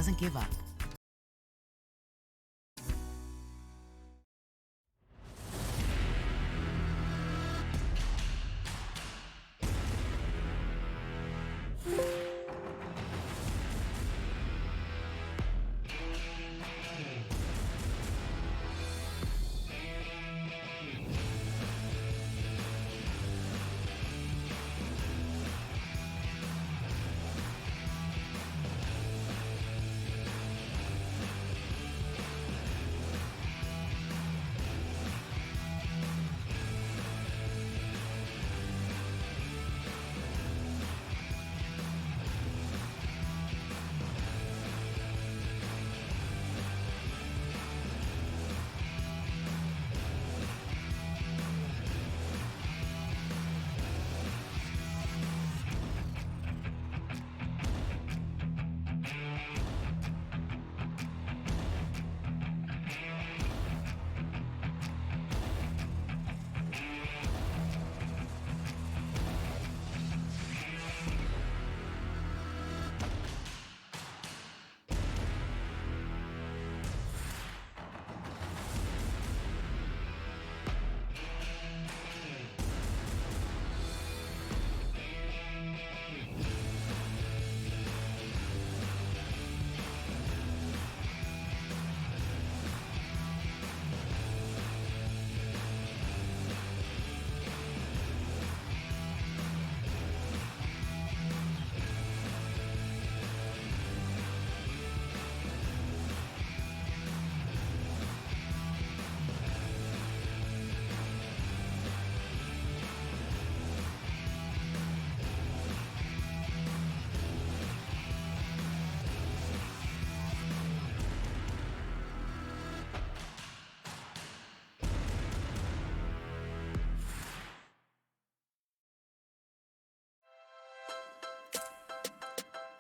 doesn't give up.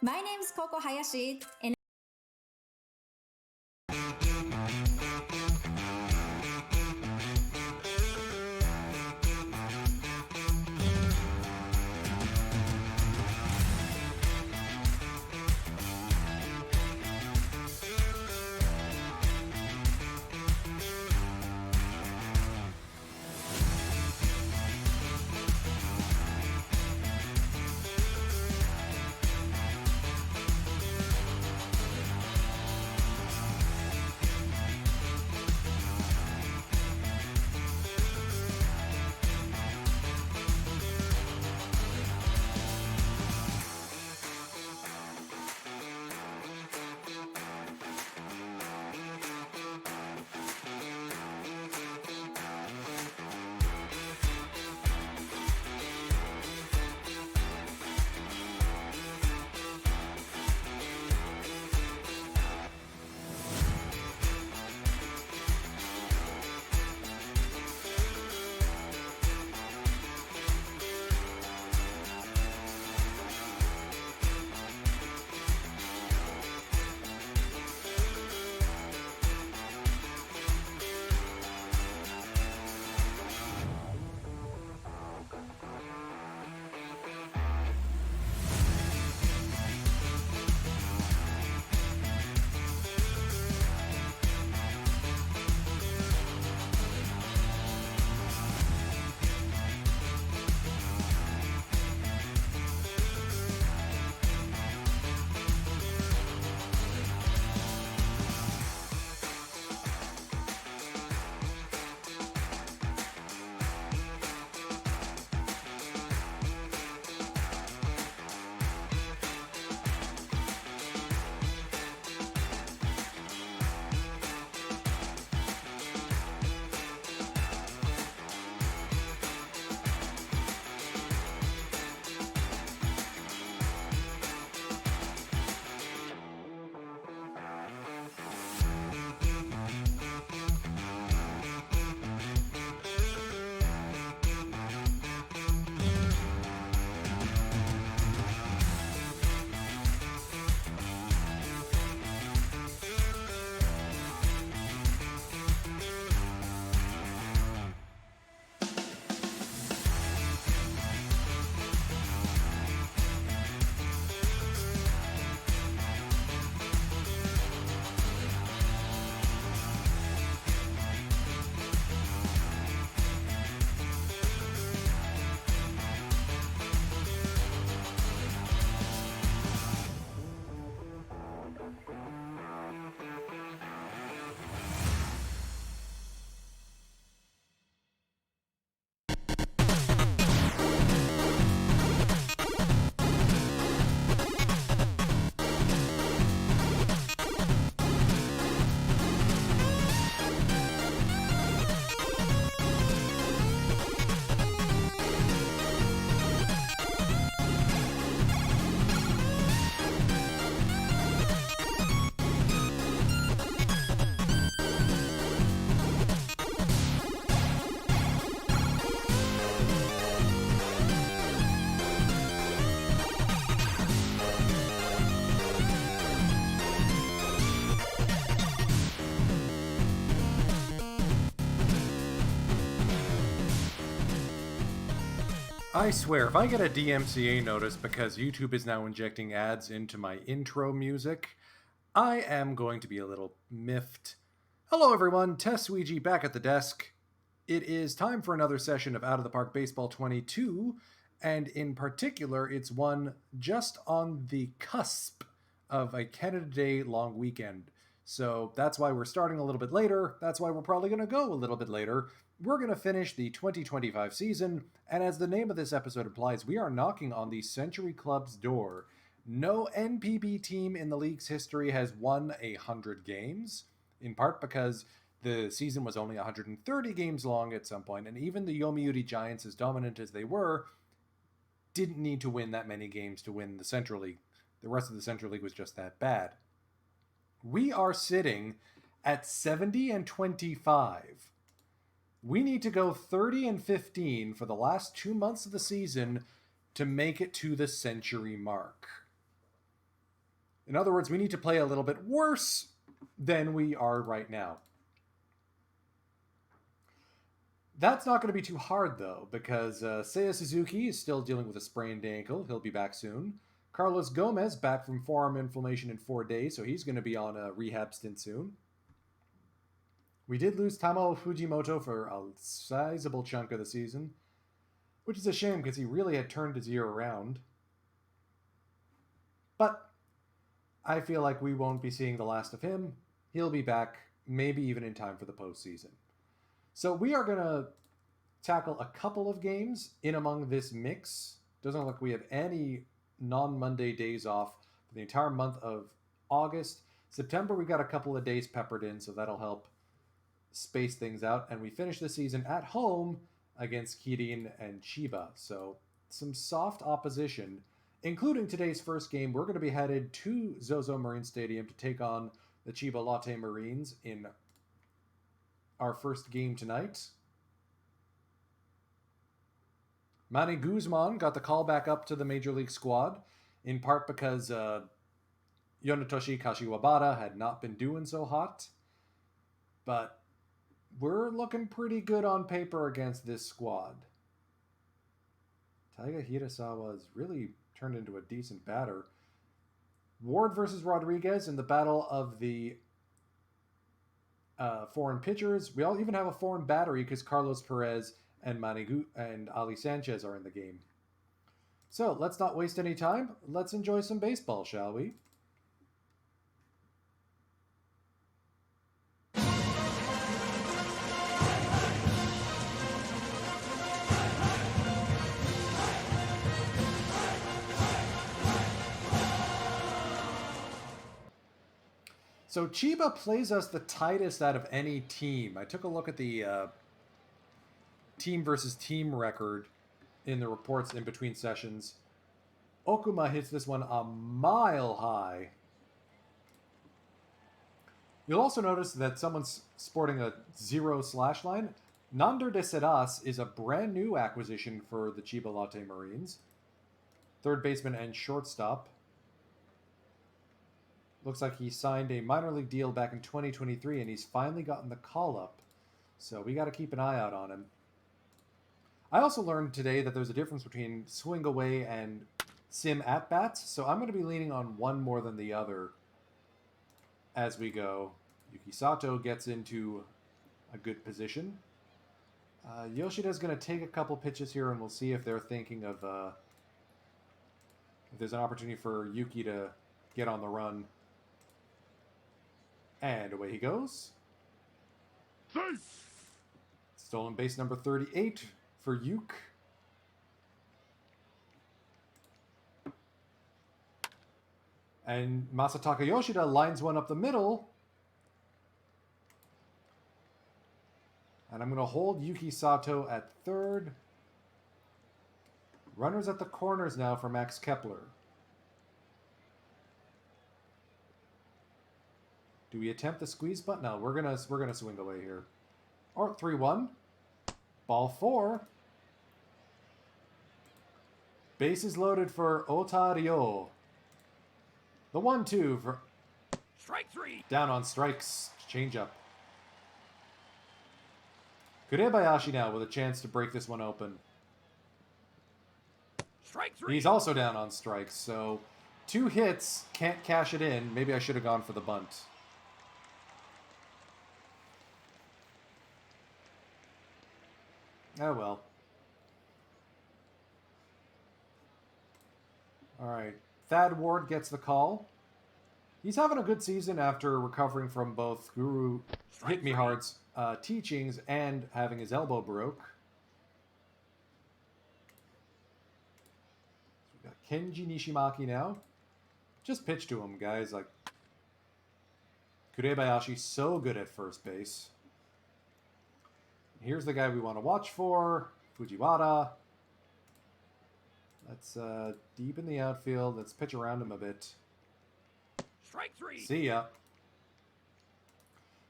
My name is Koko Hayashi, and I swear, if I get a DMCA notice because YouTube is now injecting ads into my intro music, I am going to be a little miffed. Hello everyone, Tess Ouija back at the desk. It is time for another session of Out of the Park Baseball 22, and in particular, it's one just on the cusp of a Canada Day long weekend. So that's why we're starting a little bit later. That's why we're probably going to go a little bit later. We're going to finish the 2025 season, and as the name of this episode implies, we are knocking on the Century Club's door. No NPB team in the league's history has won 100 games, in part because the season was only 130 games long at some point, and even the Yomiuri Giants, as dominant as they were, didn't need to win that many games to win the Central League. The rest of the Central League was just that bad. We are sitting at 70-25. We need to go 30-15 for the last 2 months of the season to make it to the century mark. In other words, we need to play a little bit worse than we are right now. That's not going to be too hard, though, because Seiya Suzuki is still dealing with a sprained ankle. He'll be back soon. Carlos Gomez back from forearm inflammation in 4 days, so he's going to be on a rehab stint soon. We did lose Tamao Fujimoto for a sizable chunk of the season, which is a shame because he really had turned his year around. But I feel like we won't be seeing the last of him. He'll be back, maybe even in time for the postseason. So we are going to tackle a couple of games in among this mix. Doesn't look like we have any non-Monday days off for the entire month of August. September, we got a couple of days peppered in, so that'll help space things out. And we finish the season at home against Kirin and Chiba. So some soft opposition, including today's first game. We're going to be headed to Zozo Marine Stadium to take on the Chiba Lotte Marines in our first game tonight. Manny Guzman got the call back up to the Major League squad, in part because Yonotoshi Kashiwabara had not been doing so hot. But we're looking pretty good on paper against this squad. Taiga Hirasawa has really turned into a decent batter. Ward versus Rodriguez in the battle of the foreign pitchers. We all even have a foreign battery because Carlos Perez and and Ali Sanchez are in the game. So let's not waste any time. Let's enjoy some baseball, shall we? So Chiba plays us the tightest out of any team. I took a look at the team versus team record in the reports in between sessions. Okuma hits this one a mile high. You'll also notice that someone's sporting a 0 slash line. Nander de Sedas is a brand new acquisition for the Chiba Lotte Marines. Third baseman and shortstop. Looks like he signed a minor league deal back in 2023, and he's finally gotten the call-up. So we got to keep an eye out on him. I also learned today that there's a difference between swing away and sim at-bats, so I'm going to be leaning on one more than the other as we go. Yuki Sato gets into a good position. Yoshida's going to take a couple pitches here, and we'll see if they're thinking of if there's an opportunity for Yuki to get on the run. And away he goes. Stolen base number 38 for Yuke. And Masataka Yoshida lines one up the middle. And I'm going to hold Yuki Sato at third. Runners at the corners now for Max Kepler. Do we attempt the squeeze button? No, we're gonna swing away here. Or 3-1. Ball 4. Bases loaded for Otario. The 1-2 for Strike 3. Down on strikes. Changeup. Kurebayashi now with a chance to break this one open. Strike three. He's also down on strikes, so 2 hits, can't cash it in. Maybe I should have gone for the bunt. Oh well. Alright. Thad Ward gets the call. He's having a good season after recovering from both Guru Hit Me Hard's teachings and having his elbow broke. So we got Kenji Nishimaki now. Just pitch to him, guys. Like, Kurebayashi so good at first base. Here's the guy we want to watch for, Fujiwara. Let's deepen the outfield. Let's pitch around him a bit. Strike three. See ya.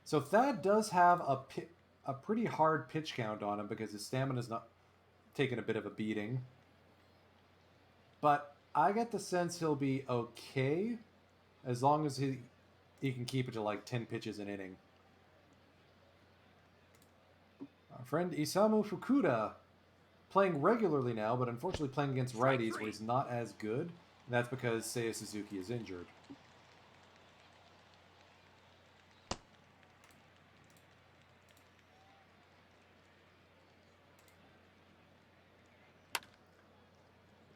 So Thad does have a pretty hard pitch count on him because his stamina's not taking a bit of a beating. But I get the sense he'll be okay as long as he can keep it to like 10 pitches an inning. Our friend Isamu Fukuda playing regularly now, but unfortunately playing against righties where he's not as good. And that's because Seiya Suzuki is injured.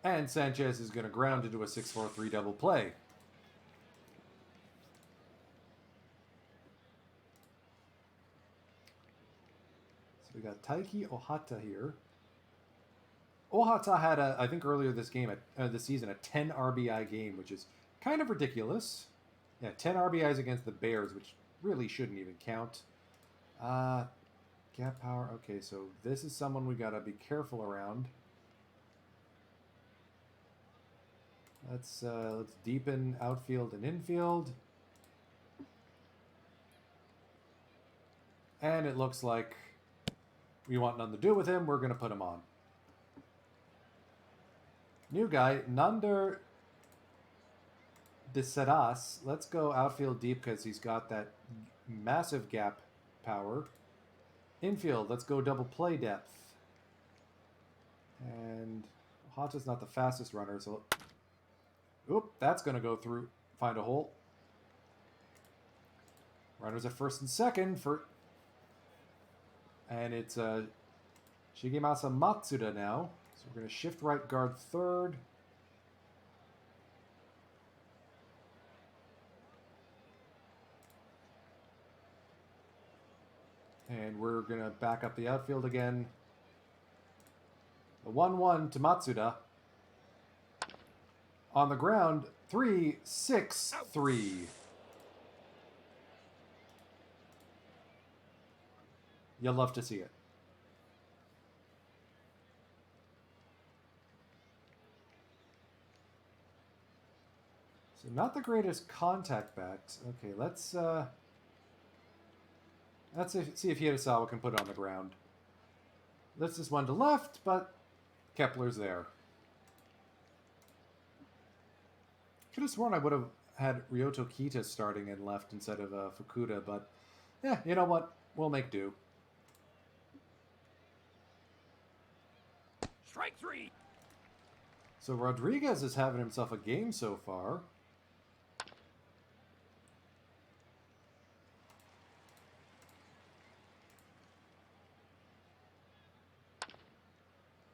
And Sanchez is going to ground into a 6-4-3 double play. So we got Taiki Ohata here. Ohata had, I think earlier this season, a 10 RBI game, which is kind of ridiculous. Yeah, 10 RBIs against the Bears, which really shouldn't even count. Gap power. Okay, so this is someone we got to be careful around. Let's deepen outfield and infield. And it looks like we want nothing to do with him. We're going to put him on. New guy, Nander de Seras. Let's go outfield deep because he's got that massive gap power. Infield, let's go double play depth. And Hata's not the fastest runner, so... Oop, that's going to go through. Find a hole. Runners at first and second for... And it's Shigemasa Matsuda now. So we're going to shift right guard third. And we're going to back up the outfield again. The 1-1 to Matsuda. On the ground, 3-6-3. You'll love to see it. So not the greatest contact bats. Okay, let's see if Hirasawa can put it on the ground. Lifts this one to left, but Kepler's there. Could have sworn I would have had Ryoto Kita starting in left instead of Fukuda, but yeah, you know what? We'll make do. Strike three. So Rodriguez is having himself a game so far.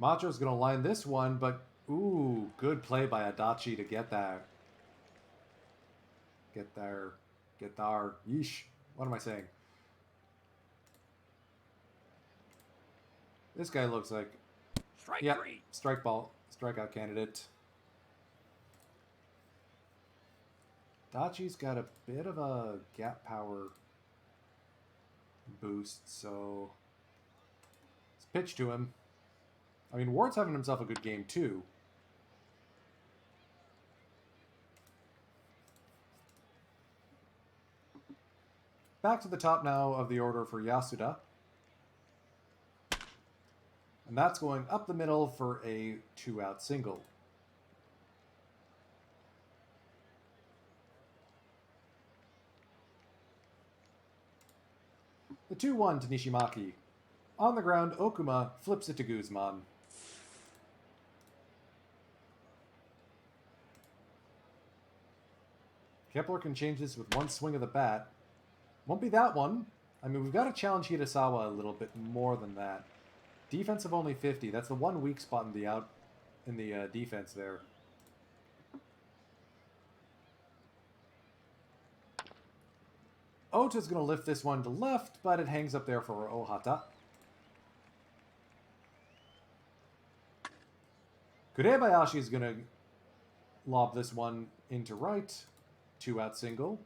Macho's going to line this one, but ooh, good play by Adachi to get that. Get there. Yeesh. What am I saying? This guy looks like... Strike three. Strikeout candidate. Dachi's got a bit of a gap power boost, so let's pitch to him. I mean, Ward's having himself a good game, too. Back to the top now of the order for Yasuda. And that's going up the middle for a 2-out single. The 2-1 to Nishimaki. On the ground, Okuma flips it to Guzman. Kepler can change this with one swing of the bat. Won't be that one. I mean, we've got to challenge Hirasawa a little bit more than that. Defense of only 50. That's the one weak spot in the defense there. Ota's going to lift this one to left, but it hangs up there for Ohata. Kurebayashi is going to lob this one into right. 2-out single.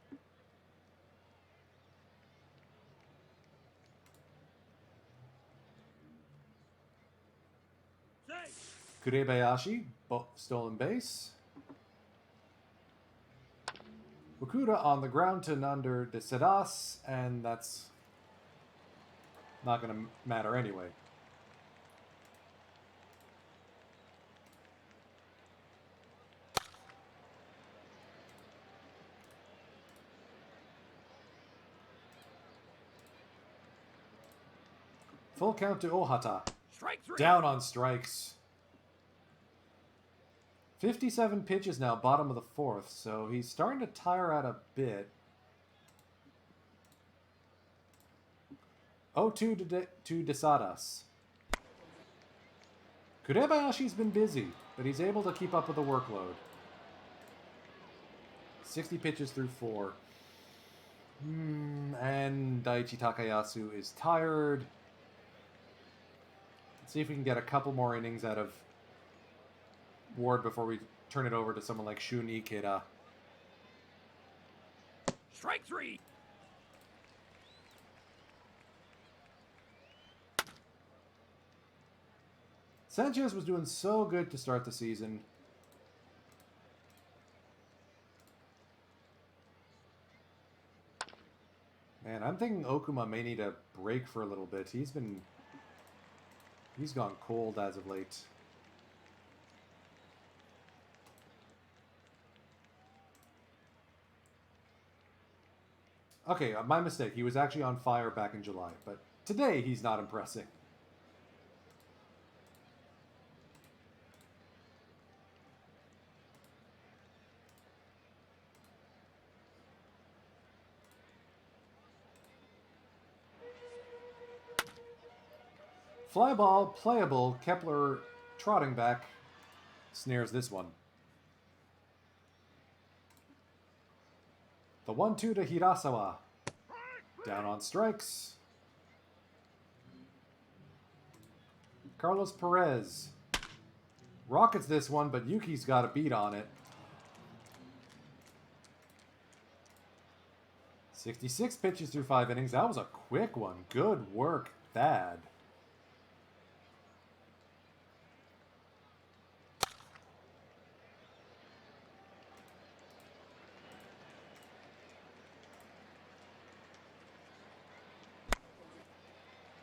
Kurebayashi, stolen base. Okuda on the ground to Nander de Sedas, and that's not going to matter anyway. Full count to Ohata. Strike 3. Down on strikes. 57 pitches now, bottom of the fourth, so he's starting to tire out a bit. 0-2 to Desadas. Kurebayashi's been busy, but he's able to keep up with the workload. 60 pitches through 4. And Daichi Takayasu is tired. Let's see if we can get a couple more innings out of Ward before we turn it over to someone like Shun Ikeda. Strike 3. Sanchez was doing so good to start the season. Man, I'm thinking Okuma may need a break for a little bit. He's gone cold as of late. Okay, my mistake. He was actually on fire back in July, but today he's not impressing. Fly ball, playable. Kepler trotting back. Snares this one. The 1-2 to Hirasawa. Down on strikes. Carlos Perez. Rockets this one, but Yuki's got a beat on it. 66 pitches through 5 innings. That was a quick one. Good work, Thad.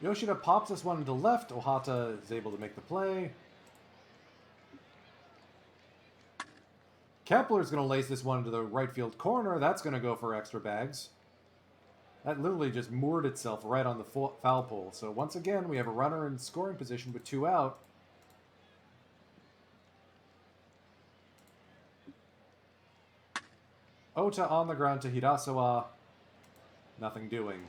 Yoshida pops this one to left. Ohata is able to make the play. Kepler's going to lace this one into the right field corner. That's going to go for extra bags. That literally just moored itself right on the foul pole. So once again, we have a runner in scoring position with 2 out. Ota on the ground to Hirasawa. Nothing doing.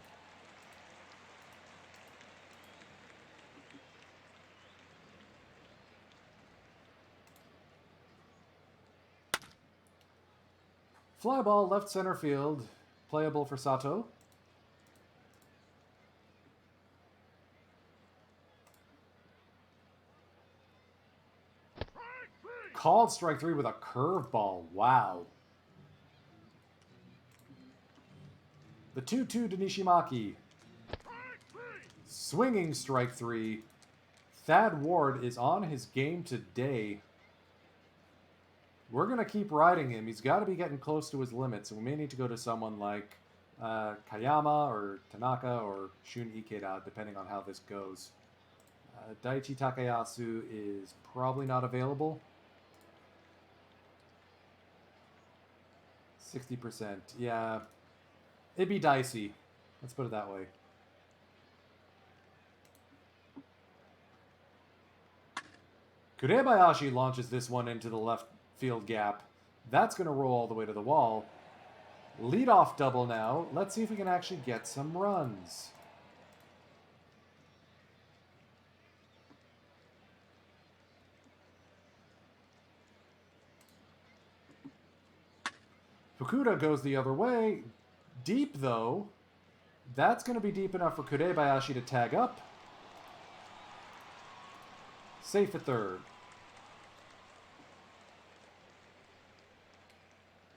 Fly ball, left center field. Playable for Sato. Called strike 3 with a curveball. Wow. The 2-2 to Nishimaki. Swinging strike 3. Thad Ward is on his game today. We're going to keep riding him. He's got to be getting close to his limits. So we may need to go to someone like Kayama or Tanaka or Shun Ikeda, depending on how this goes. Daichi Takayasu is probably not available. 60%. Yeah. It'd be dicey. Let's put it that way. Kurebayashi launches this one into the left field gap. That's going to roll all the way to the wall. Leadoff double now. Let's see if we can actually get some runs. Fukuda goes the other way. Deep, though. That's going to be deep enough for Kurebayashi to tag up. Safe at third.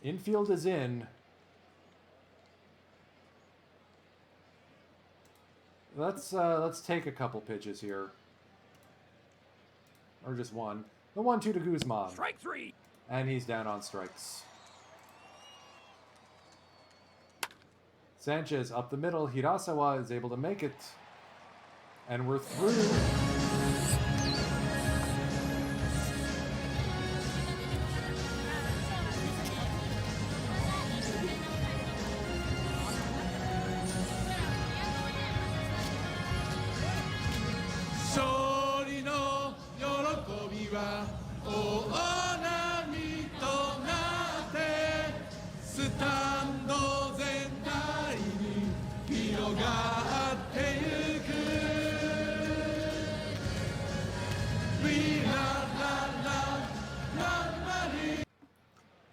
Infield is in. Let's take a couple pitches here. Or just one. The 1-2 to Guzman. Strike three. And he's down on strikes. Sanchez up the middle. Hirasawa is able to make it. And we're through.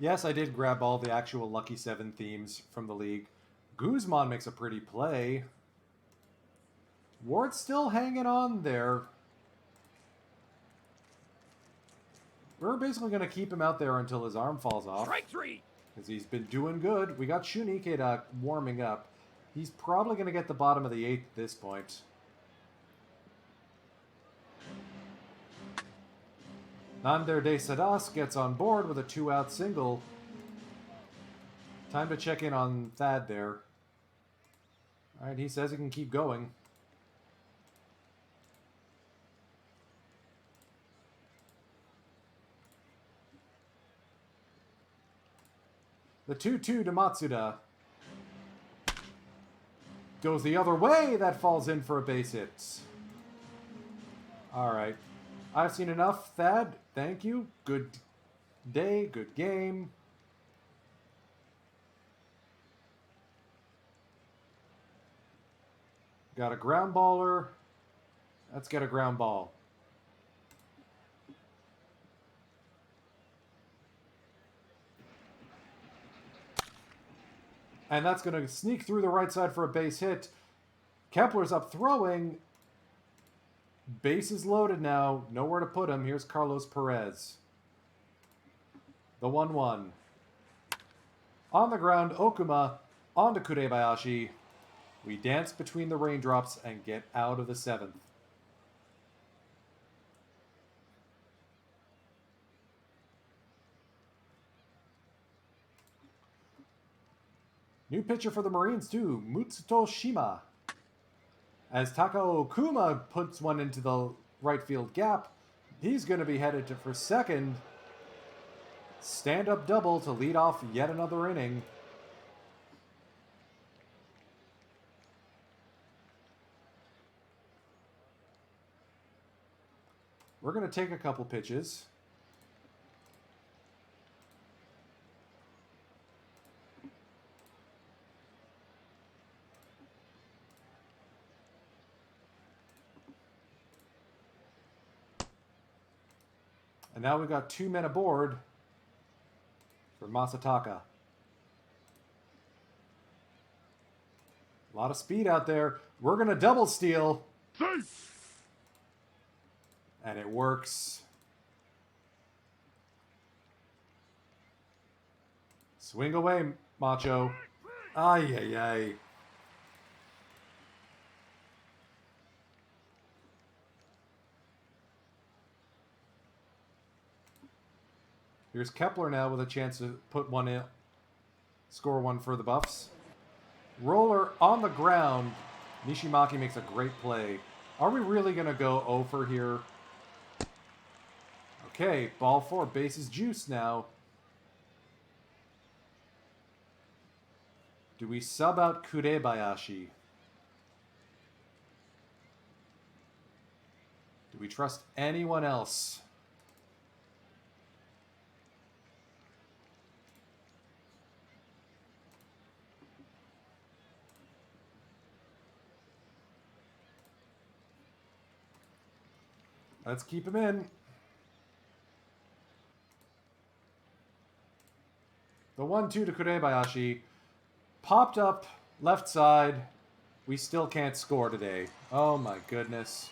Yes, I did grab all the actual Lucky 7 themes from the league. Guzman makes a pretty play. Ward's still hanging on there. We're basically going to keep him out there until his arm falls off. Strike three. Because he's been doing good. We got Shunichida warming up. He's probably going to get the bottom of the 8th at this point. Nander de Sadas gets on board with a 2-out single. Time to check in on Thad there. Alright, he says he can keep going. The 2-2 to Matsuda. Goes the other way. That falls in for a base hit. Alright. I've seen enough, Thad. Thank you. Good day. Good game. Got a ground baller. Let's get a ground ball. And that's going to sneak through the right side for a base hit. Kepler's up throwing. Base is loaded now. Nowhere to put him. Here's Carlos Perez. The 1-1. On the ground, Okuma onto Kurebayashi. We dance between the raindrops and get out of the 7th. New pitcher for the Marines too, Mutsuto Shima. As Takao Okuma puts one into the right field gap, he's going to be headed for second. Stand-up double to lead off yet another inning. We're going to take a couple pitches. And now we've got 2 men aboard for Masataka. A lot of speed out there. We're going to double steal. Safe. And it works. Swing away, Macho. Ay, ay, ay. Here's Kepler now with a chance to put one in, score one for the Buffs. Roller on the ground. Nishimaki makes a great play. Are we really going to go over here? Okay, ball 4, bases juice now. Do we sub out Kurebayashi? Do we trust anyone else? Let's keep him in. The 1-2 to Kurebayashi. Popped up left side. We still can't score today. Oh my goodness.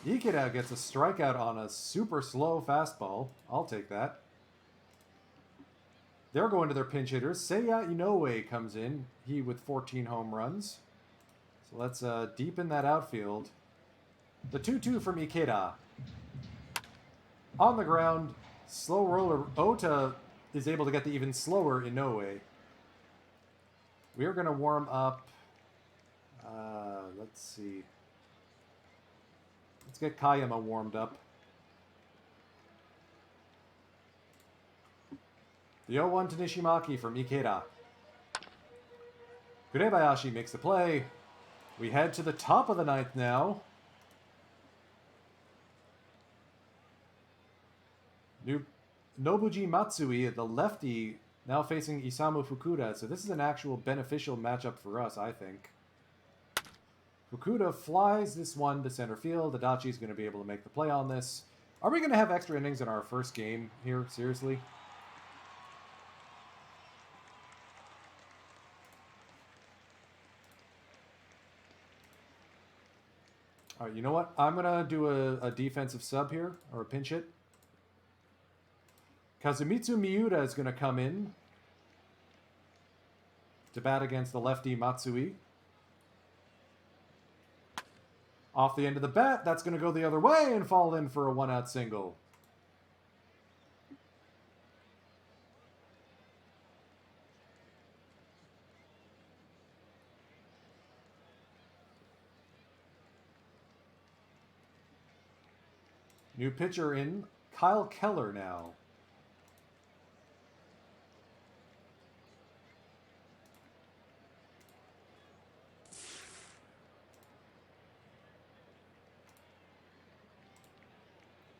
Ikeda gets a strikeout on a super slow fastball. I'll take that. They're going to their pinch hitters. Seiya Inoue comes in. He with 14 home runs. So let's deepen that outfield. The 2-2 from Ikeda. On the ground, slow roller. Ota is able to get the even slower Inoue. We're going to warm up. Let's see. Let's get Kayama warmed up. The 0-1 to Nishimaki from Ikeda. Kurebayashi makes the play. We head to the top of the ninth now. Nobuji Matsui, the lefty, now facing Isamu Fukuda. So this is an actual beneficial matchup for us, I think. Fukuda flies this one to center field. Adachi's going to be able to make the play on this. Are we going to have extra innings in our first game here? Seriously? All right, you know what? I'm going to do a defensive sub here, or a pinch hit. Kazumitsu Miura is going to come in to bat against the lefty Matsui. Off the end of the bat, that's going to go the other way and fall in for a one-out single. New pitcher in, Kyle Keller now.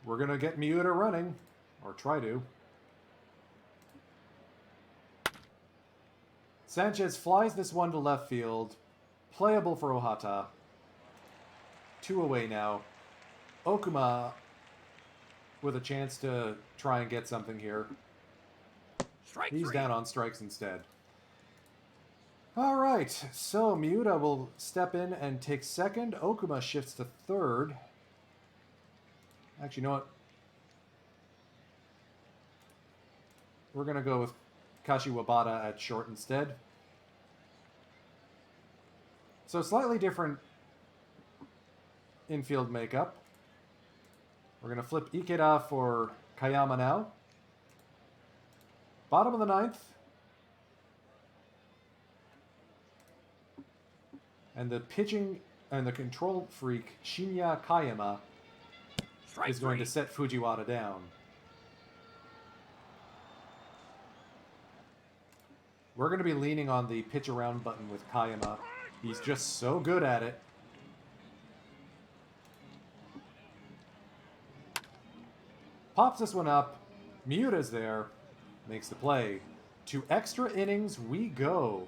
We're going to get Miura running, or try to. Sanchez flies this one to left field. Playable for Ohata. 2 away now. Okuma with a chance to try and get something here. Strike He's three. down on strikes instead. All right, so Miura will step in and take second. Okuma shifts to third. Actually, you know what? We're going to go with Kashi Wabata at short instead. So slightly different infield makeup. We're going to flip Ikeda for Kayama now. Bottom of the ninth. And the pitching and the control freak, Shinya Kayama, Strike is going to three. set Fujiwara down. We're going to be leaning on the pitch around button with Kayama. He's just so good at it. Pops this one up. Miura's there. Makes the play. To extra innings we go.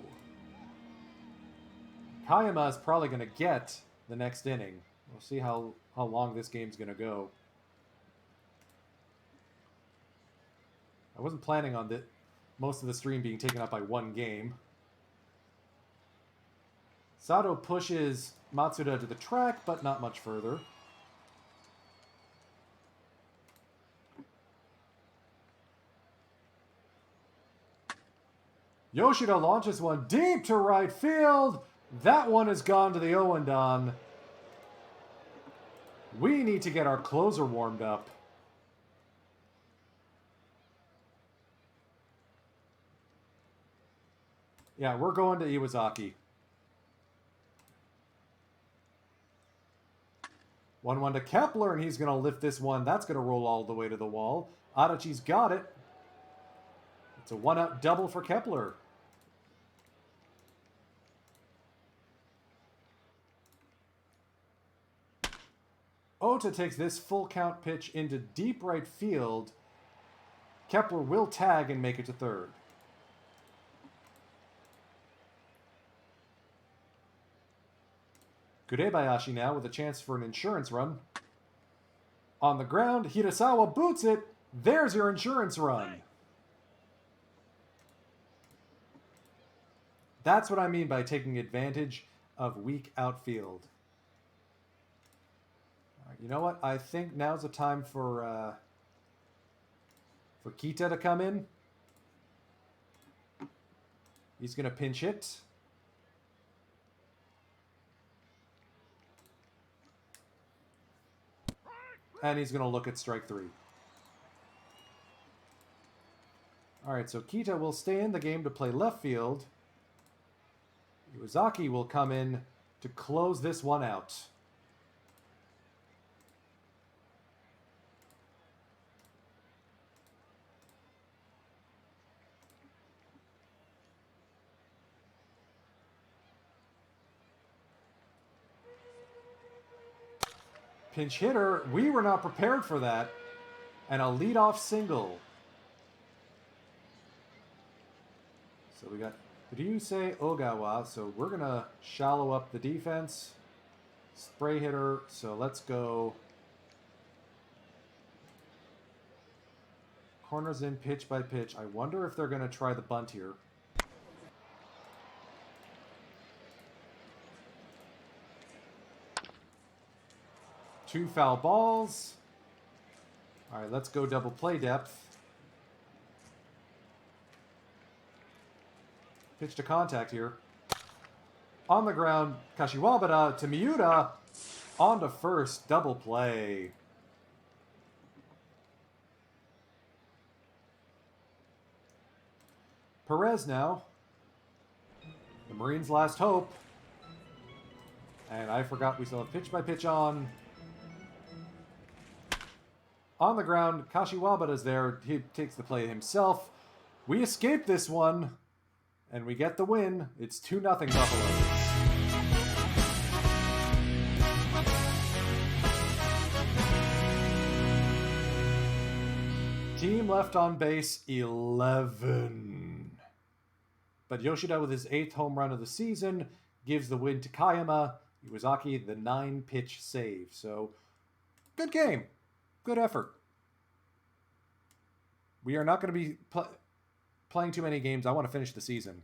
Kayama is probably going to get the next inning. We'll see how long this game's going to go. I wasn't planning on most of the stream being taken up by one game. Sato pushes Matsuda to the track, but not much further. Yoshida launches one deep to right field. That one has gone to the Owendon. We need to get our closer warmed up. Yeah, we're going to Iwazaki. 1-1 to Kepler, and he's going to lift this one. That's going to roll all the way to the wall. Adachi's got it. It's a one-out double for Kepler. Ota takes this full count pitch into deep right field. Kepler will tag and make it to third. Kurebayashi now with a chance for an insurance run. On the ground, Hirasawa boots it. There's your insurance run. That's what I mean by taking advantage of weak outfield. All right, you know what? I think now's the time for Kita to come in. He's going to pinch hit. And he's going to look at strike 3. All right, so Kita will stay in the game to play left field. Iwazaki will come in to close this one out. Pinch hitter, we were not prepared for that. And a leadoff single. So we got Ryusei Ogawa. So we're going to shallow up the defense. Spray hitter. So let's go. Corners in pitch by pitch. I wonder if they're going to try the bunt here. Two foul balls. All right, let's go double play depth. Pitch to contact here. On the ground, Kashiwabara to Miura. On to first, double play. Perez now. The Marines' last hope. And I forgot we still have pitch by pitch on. On the ground, Kashiwabara's there. He takes the play himself. We escape this one, and we get the win. It's 2-0 Buffalo. Team left on base, 11. But Yoshida, with his 8th home run of the season, gives the win to Kayama. Iwazaki, the 9-pitch save. So, good game. Good effort. We are not going to be playing too many games. I want to finish the season.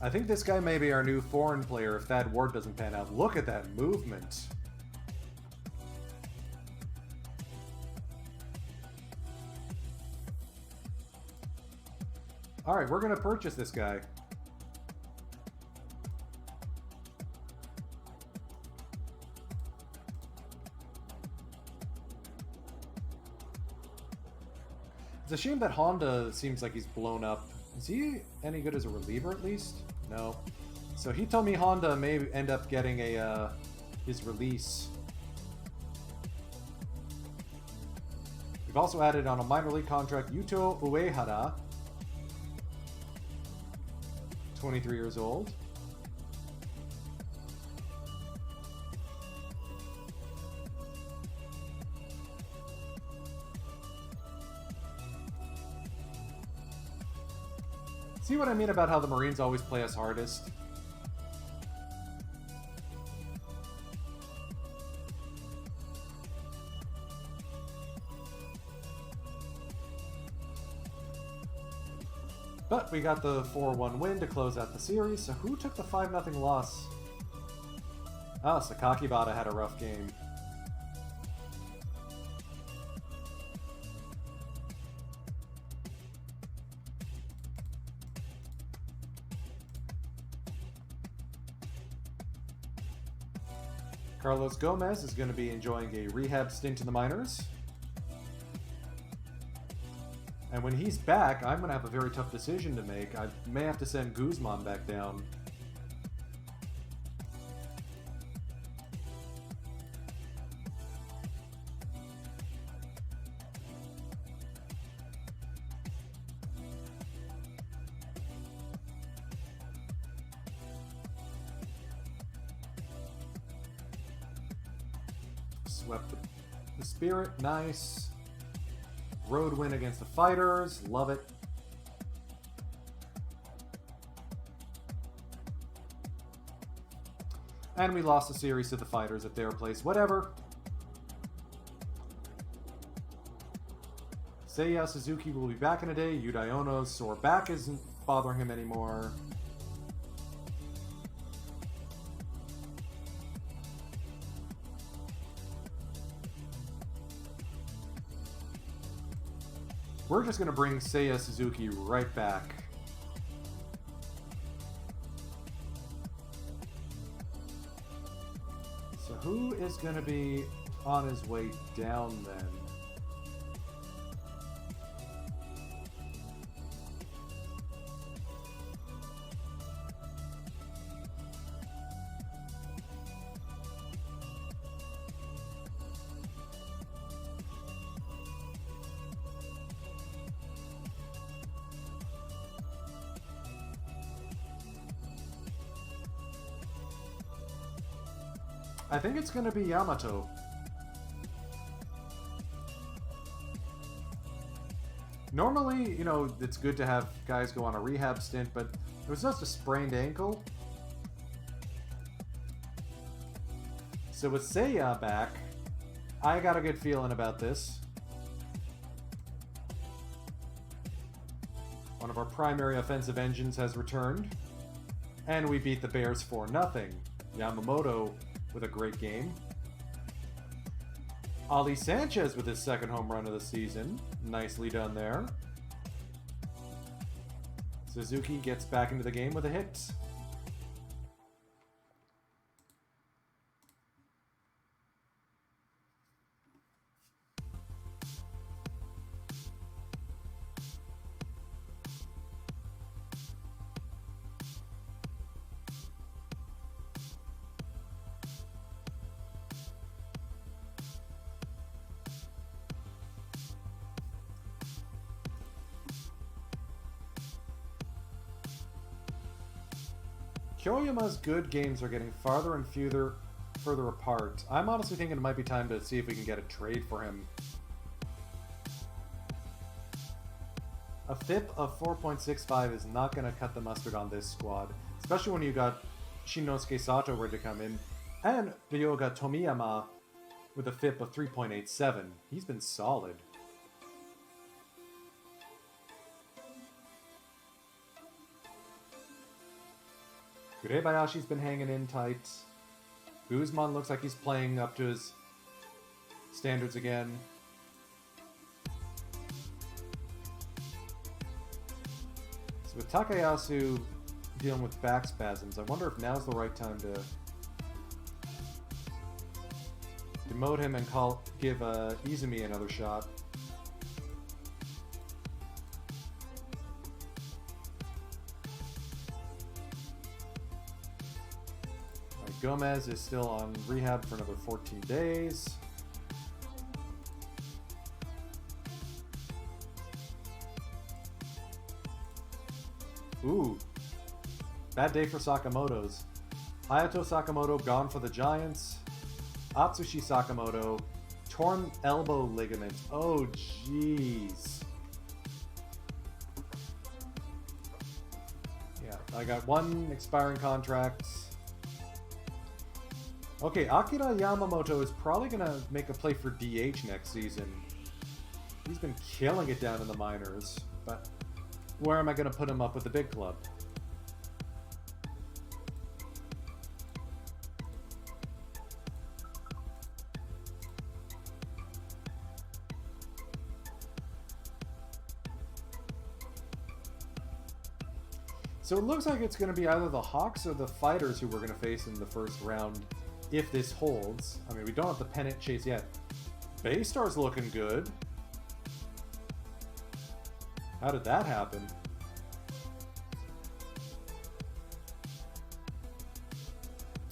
I think this guy may be our new foreign player if Thad Ward doesn't pan out. Look at that movement. Alright, we're going to purchase this guy. It's a shame that Honda seems like he's blown up. Is he any good as a reliever at least? No. So he told me Honda may end up getting a his release. We've also added on a minor league contract Yuto Uehara, 23 years old. See what I mean about how the Marines always play us hardest? But we got the 4-1 win to close out the series, so who took the 5-0 loss? Oh, Sakakibata had a rough game. Carlos Gomez is going to be enjoying a rehab stint in the minors. And with when he's back, I'm going to have a very tough decision to make. I may have to send Guzman back down. Swept the Spirit, nice. Road win against the Fighters, love it. And we lost the series to the Fighters at their place, whatever. Seiya Suzuki will be back in a day. Yudai Ono's sore back isn't bothering him anymore. We're just going to bring Seiya Suzuki right back. So who is going to be on his way down then? I think it's going to be Yamato. Normally, you know, it's good to have guys go on a rehab stint, but it was just a sprained ankle. So with Seiya back, I got a good feeling about this. One of our primary offensive engines has returned. And we beat the Bears 4-0. Yamamoto with a great game. Ali Sanchez with his second home run of the season. Nicely done there. Suzuki gets back into the game with a hit. Kyoyama's good games are getting farther and further apart. I'm honestly thinking it might be time to see if we can get a trade for him. A FIP of 4.65 is not going to cut the mustard on this squad, especially when you got Shinnosuke Sato ready to come in, and Ryoga Tomiyama with a FIP of 3.87. He's been solid. Kurebayashi's been hanging in tight. Guzman looks like he's playing up to his standards again. So with Takayasu dealing with back spasms, I wonder if now's the right time to demote him and give Izumi another shot. Gomez is still on rehab for another 14 days. Ooh. Bad day for Sakamoto's. Hayato Sakamoto gone for the Giants. Atsushi Sakamoto, torn elbow ligament. Oh, jeez. Yeah, I got one expiring contract. Okay, Akira Yamamoto is probably going to make a play for DH next season. He's been killing it down in the minors, but where am I going to put him up with the big club? So it looks like it's going to be either the Hawks or the Fighters who we're going to face in the first round. If this holds. I mean, we don't have the pennant chase yet. Baystar's looking good. How did that happen?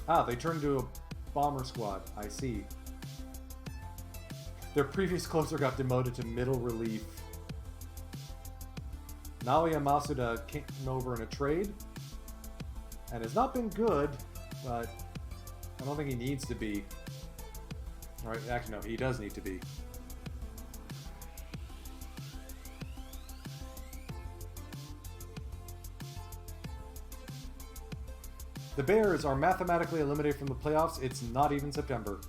Ah, they turned into a bomber squad. I see. Their previous closer got demoted to middle relief. Naoya Masuda came over in a trade and has not been good, but I don't think he needs to be. Alright, actually no, he does need to be. The Bears are mathematically eliminated from the playoffs. It's not even September.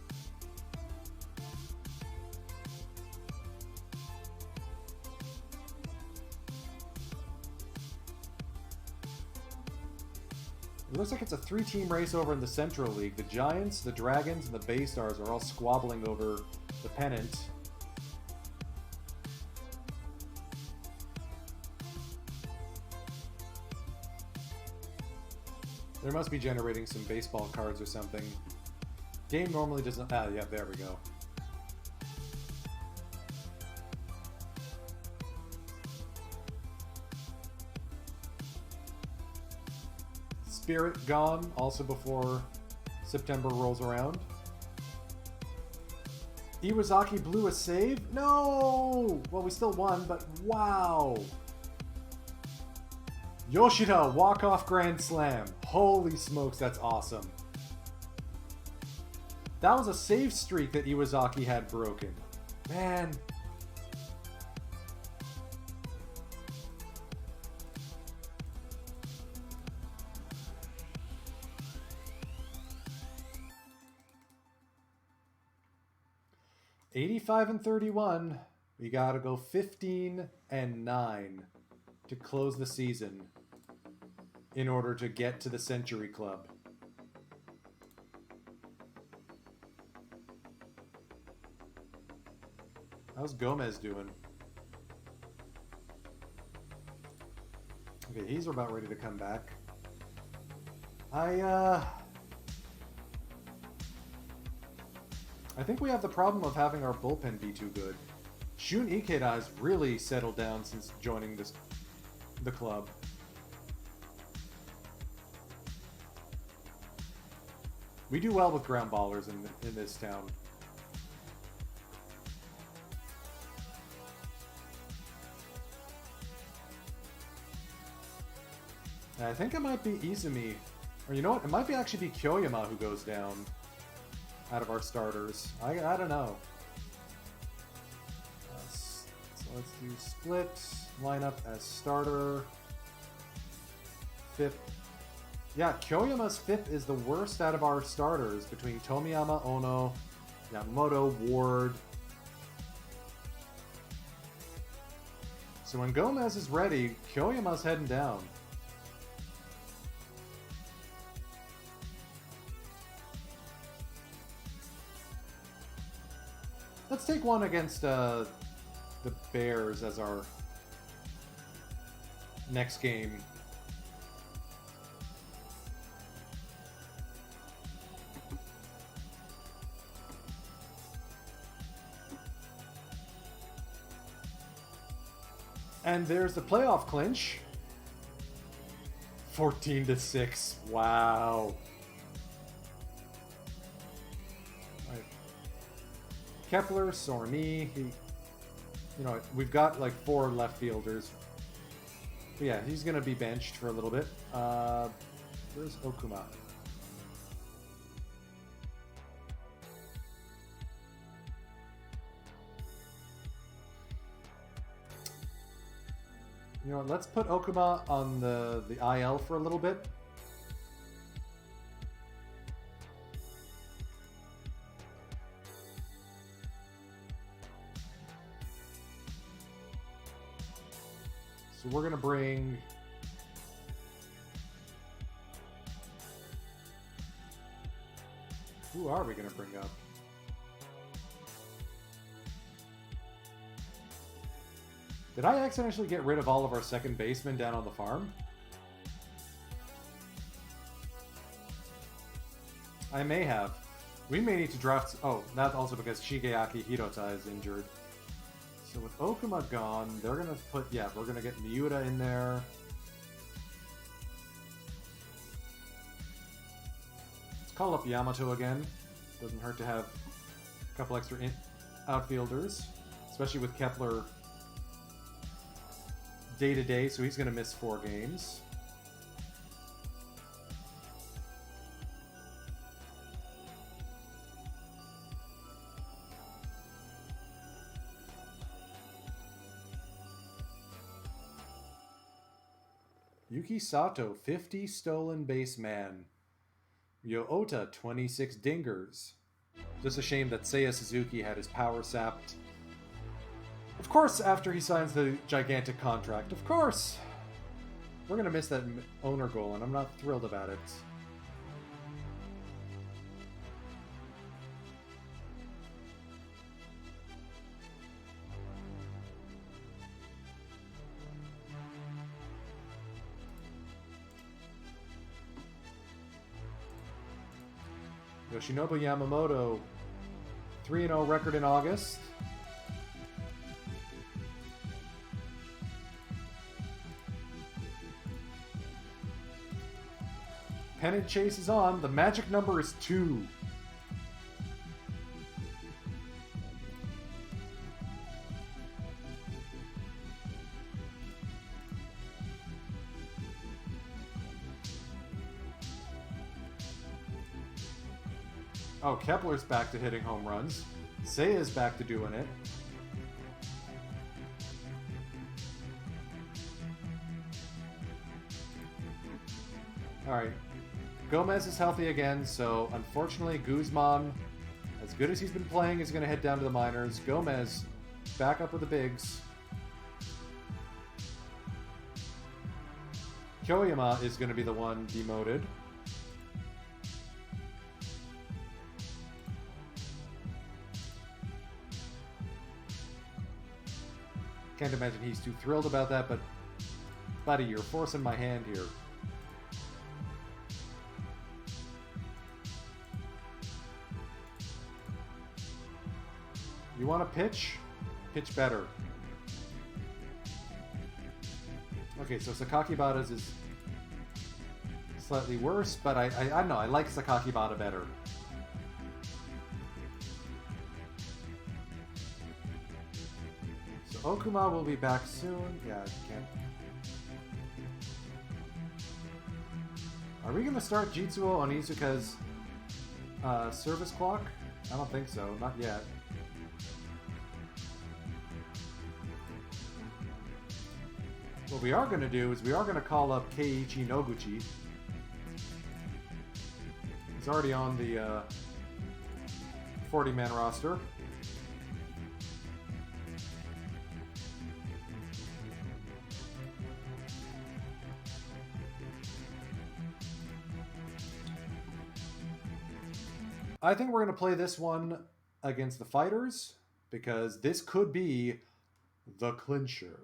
It looks like it's a 3-team race over in the Central League. The Giants, the Dragons, and the Bay Stars are all squabbling over the pennant. There must be generating some baseball cards or something. Game normally doesn't... Ah, yeah, there we go. Spirit gone, also before September rolls around. Iwazaki blew a save? No! Well, we still won, but wow! Yoshida, walk-off grand slam. Holy smokes, that's awesome. That was a save streak that Iwazaki had broken. Man. $85-31. We gotta go 15-9 to close the season in order to get to the Century Club. How's Gomez doing? Okay, he's about ready to come back. I think we have the problem of having our bullpen be too good. Shun Ikeda has really settled down since joining the club. We do well with ground ballers in this town. And I think it might be Izumi. Or you know what? It might be actually be Kyoyama who goes down out of our starters. I don't know. So let's do split. Lineup as starter. Fifth. Yeah, Kyoyama's fifth is the worst out of our starters between Tomiyama, Ono, Yamamoto, Ward. So when Gomez is ready, Kyoyama's heading down. Let's take one against the Bears as our next game. And there's the playoff clinch. 14-6. Wow. Right. Kepler, Sormi, we've got like 4 left fielders. But yeah, he's gonna be benched for a little bit. Where's Okuma? You know what, let's put Okuma on the IL for a little bit. So we're going to bring... Who are we going to bring up? Did I accidentally get rid of all of our second basemen down on the farm? I may have. We may need to draft... Oh, that's also because Shigeaki Hirota is injured. So with Okuma gone, they're going to put... Yeah, we're going to get Miura in there. Let's call up Yamato again. Doesn't hurt to have a couple extra outfielders. Especially with Kepler day-to-day, so he's going to miss 4 games. Yuki Sato, 50 stolen base man. Yoota, 26 dingers. Just a shame that Seiya Suzuki had his power sapped. Of course, after he signs the gigantic contract. Of course! We're going to miss that owner goal, and I'm not thrilled about it. Yoshinobu Yamamoto, 3-0 record in August. Pennant chase is on. The magic number is 2. Oh, Kepler's back to hitting home runs. Seiya's back to doing it. Alright. Gomez is healthy again, so unfortunately Guzman, as good as he's been playing, is going to head down to the minors. Gomez back up with the bigs. Kyoyama is going to be the one demoted. Can't imagine he's too thrilled about that, but buddy, you're forcing my hand here. You want to pitch? Pitch better. Okay, so Sakakibata's is slightly worse, but I don't know, I like Sakakibata better. So Okuma will be back soon. Yeah, I can't. Are we going to start Jitsuo Onizuka's service clock? I don't think so, not yet. What we are going to do is we are going to call up Keiichi Noguchi. He's already on the 40-man roster. I think we're going to play this one against the Fighters because this could be the clincher.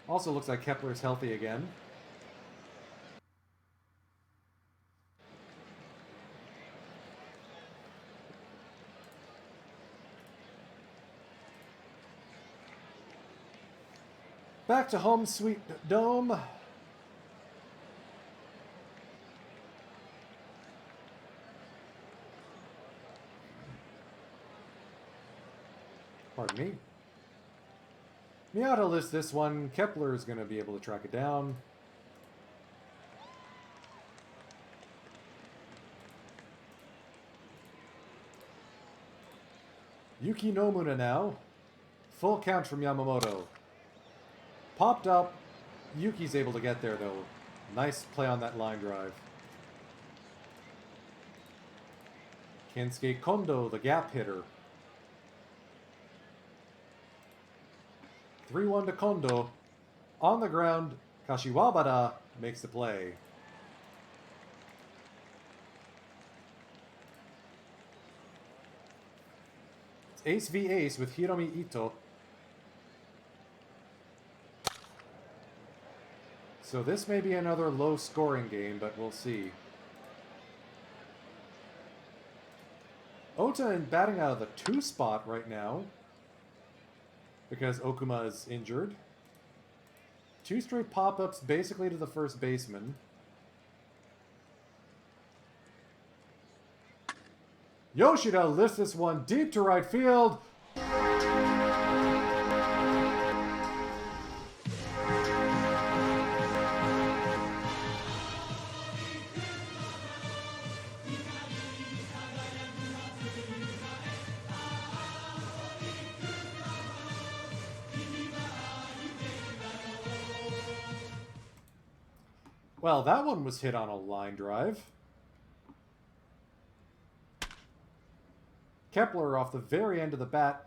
Also looks like Kepler's healthy again. Back to home sweet dome. Pardon me. Miata lists this one. Kepler is going to be able to track it down. Yuki Nomura now. Full count from Yamamoto. Popped up. Yuki's able to get there, though. Nice play on that line drive. Kensuke Kondo, the gap hitter. 3-1 to Kondo. On the ground, Kashiwabara makes the play. It's ace v ace with Hiromi Ito. So this may be another low-scoring game, but we'll see. Ota batting out of the 2 spot right now because Okuma is injured. 2 straight pop-ups basically to the first baseman. Yoshida lifts this one deep to right field. Well, that one was hit on a line drive. Kepler off the very end of the bat.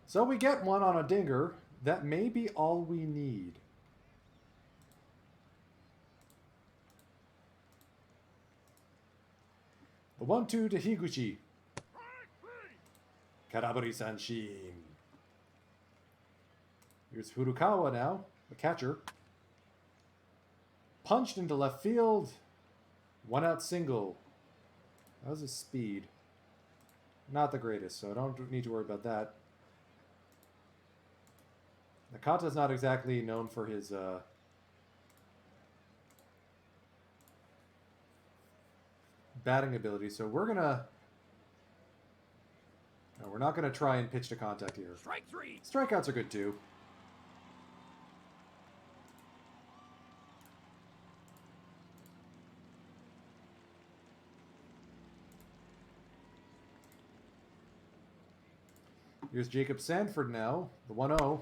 So we get one on a dinger. That may be all we need. The 1-2 to Higuchi. Karaburi Sanshin. Here's Furukawa now, the catcher. Punched into left field. 1-out single. That was his speed. Not the greatest, so I don't need to worry about that. Nakata's not exactly known for his batting ability, so we're gonna... No, we're not gonna try and pitch to contact here. Strike 3. Strikeouts are good too. Here's Jacob Sanford now, the 1-0.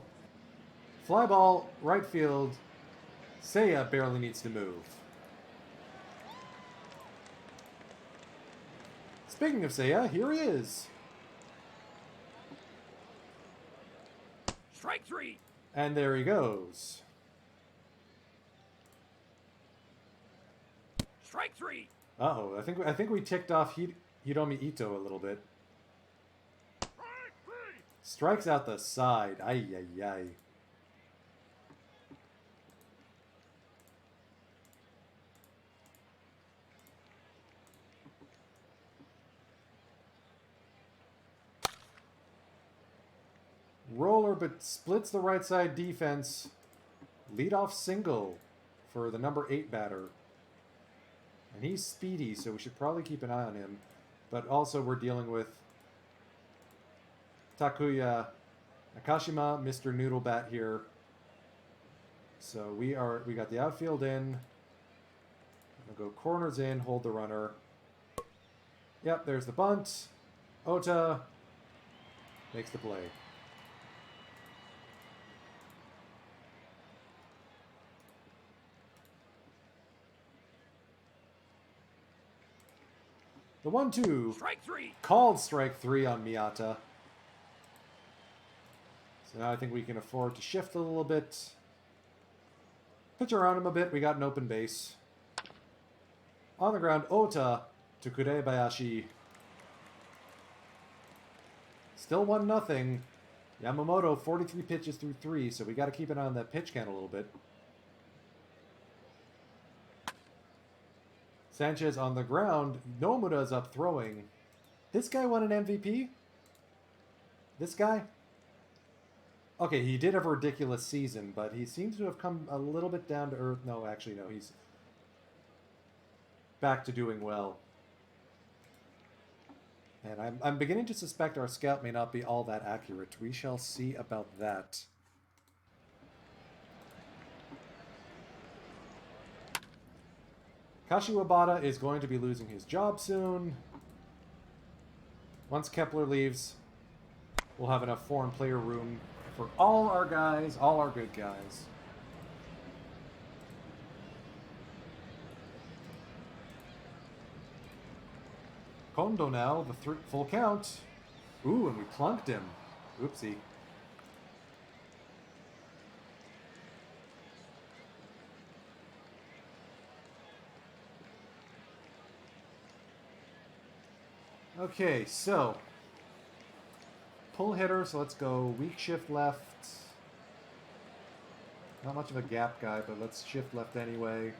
Fly ball, right field. Seiya barely needs to move. Speaking of Seiya, here he is. Strike 3. And there he goes. Strike 3. Uh-oh, I think we ticked off Hiromi Ito a little bit. Strikes out the side. Ay, ay, ay. Roller, but splits the right side defense. Leadoff single for the number 8 batter. And he's speedy, so we should probably keep an eye on him. But also we're dealing with Takuya Nakashima, Mr. Noodlebat here. So we got the outfield in. We'll go corners in, hold the runner. Yep, there's the bunt. Ota makes the play. The 1-2. Strike 3. Called strike 3 on Miyata. So now I think we can afford to shift a little bit. Pitch around him a bit. We got an open base. On the ground, Ota to Kurebayashi. Still 1-0. Yamamoto, 43 pitches through 3, so we got to keep an eye on that pitch count a little bit. Sanchez on the ground. Nomura's up throwing. This guy won an MVP? This guy? Okay, he did have a ridiculous season, but he seems to have come a little bit down to earth. No, actually, no. He's back to doing well. And I'm beginning to suspect our scout may not be all that accurate. We shall see about that. Kashiwabata is going to be losing his job soon. Once Kepler leaves, we'll have enough foreign player room for all our guys, all our good guys. Kondo now, the full count. Ooh, and we plunked him. Oopsie. Okay, so pull hitter, so let's go weak shift left. Not much of a gap guy, but let's shift left anyway.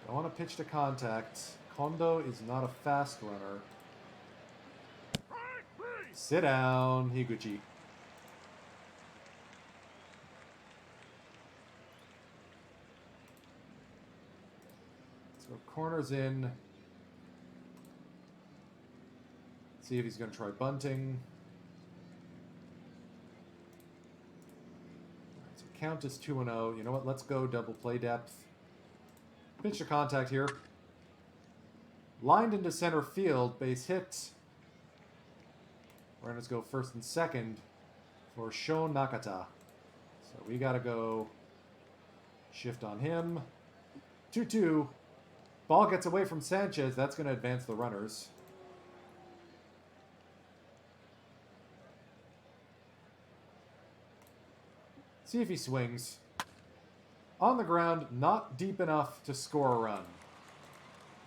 I want to pitch to contact. Kondo is not a fast runner. Right, please. Sit down, Higuchi. So corners in. See if he's going to try bunting. So count is 2-0. You know what? Let's go double play depth. Pitch to contact here. Lined into center field. Base hit. Runners go first and second for Shon Nakata. So we got to go shift on him. 2-2. Ball gets away from Sanchez. That's going to advance the runners. See if he swings. On the ground, not deep enough to score a run.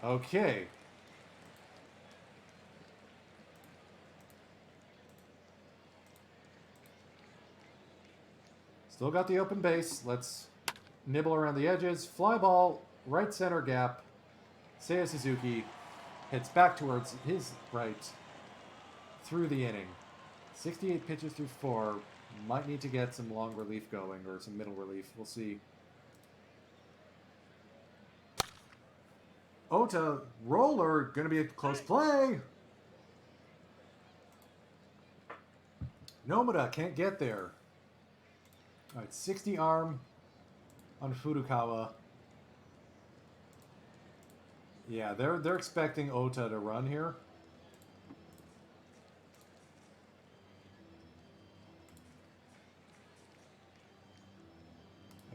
Okay. Still got the open base. Let's nibble around the edges. Fly ball, right center gap. Seiya Suzuki hits back towards his right through the inning. 68 pitches through 4. Might need to get some long relief going, or some middle relief. We'll see. Ota, roller, gonna be a close play. Nomura can't get there. All right, 60 arm on Furukawa. Yeah, they're expecting Ota to run here.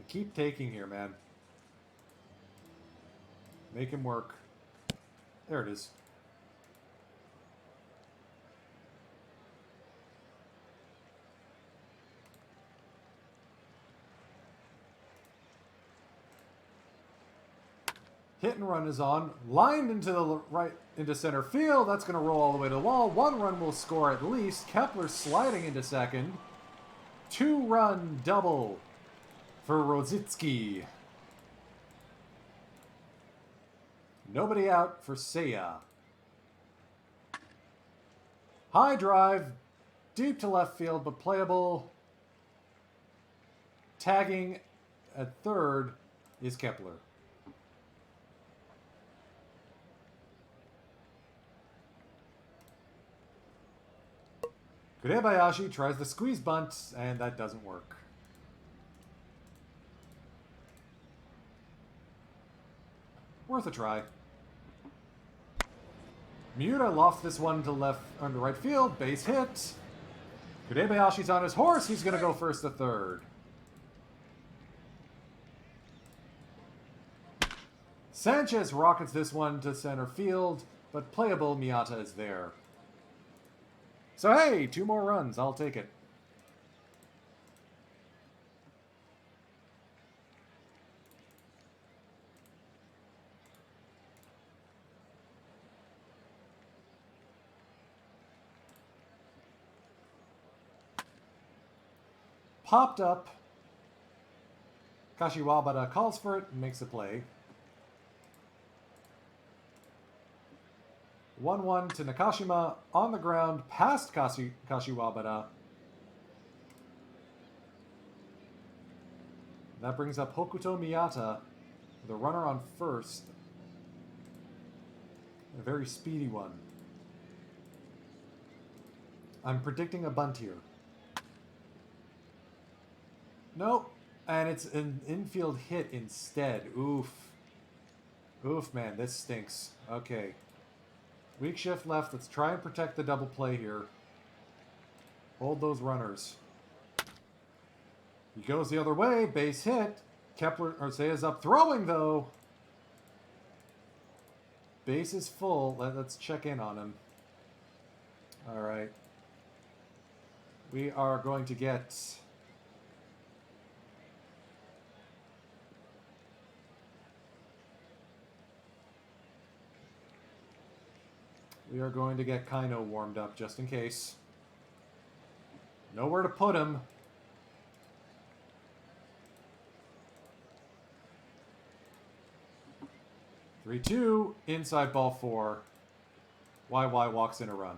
Keep taking here, man. Make him work. There it is. Hit and run is on. Lined into the right, into center field. That's going to roll all the way to the wall. 1 run will score at least. Kepler sliding into second. 2-run double for Rositsky. Nobody out for Seiya. High drive, deep to left field, but playable. Tagging at third is Kepler. Kurebayashi tries the squeeze bunt, and that doesn't work. Worth a try. Miura lofts this one to left under right field. Base hit. Kurebayashi's on his horse. He's going to go first to third. Sanchez rockets this one to center field, but playable Miyata is there. So hey, 2 more runs. I'll take it. Popped up. Kashiwabara calls for it and makes a play. 1-1 to Nakashima on the ground past Kashiwabara. That brings up Hokuto Miyata, the runner on first. A very speedy one. I'm predicting a bunt here. Nope. And it's an infield hit instead. Oof. Oof, man. This stinks. Okay. Weak shift left. Let's try and protect the double play here. Hold those runners. He goes the other way. Base hit. Kepler, or Seiya's up throwing, though. Base is full. Let's check in on him. All right. We are going to get... We are going to get Kaino warmed up just in case. Nowhere to put him. 3-2. Inside ball 4. YY walks in a run.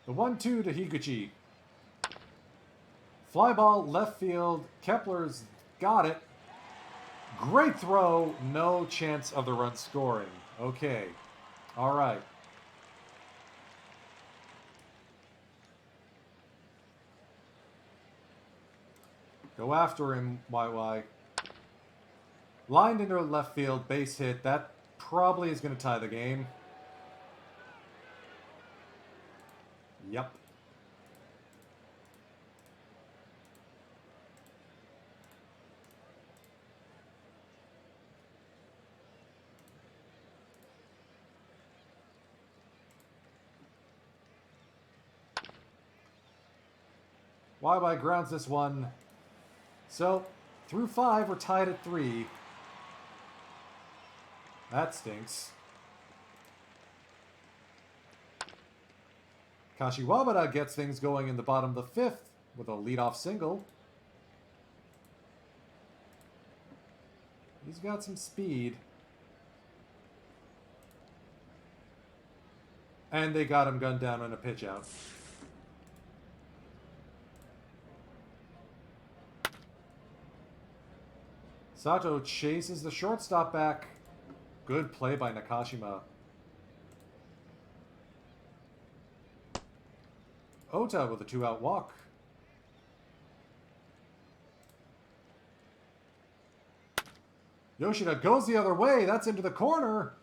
The 1-2 to Higuchi. Fly ball, left field. Kepler's got it. Great throw. No chance of the run scoring. Okay. All right. Go after him, YY. Lined into left field, base hit. That probably is going to tie the game. Yep. YY grounds this one. So, through 5, we're tied at 3. That stinks. Kashiwabara gets things going in the bottom of the 5th with a leadoff single. He's got some speed. And they got him gunned down on a pitch out. Sato chases the shortstop back. Good play by Nakashima. Ota with a 2-out walk. Yoshida goes the other way. That's into the corner.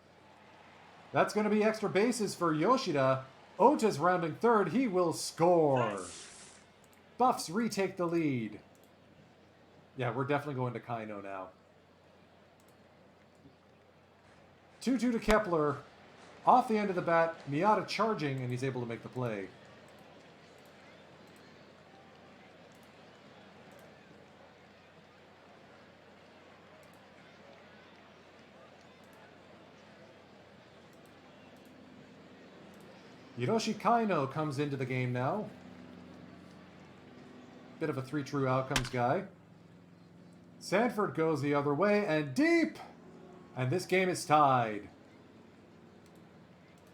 That's going to be extra bases for Yoshida. Ota's rounding third. He will score. Buffs retake the lead. Yeah, we're definitely going to Kaino now. 2-2 to Kepler. Off the end of the bat, Miyata charging, and he's able to make the play. Hiroshi Kaino comes into the game now. Bit of a 3 true outcomes guy. Sanford goes the other way and deep! And this game is tied.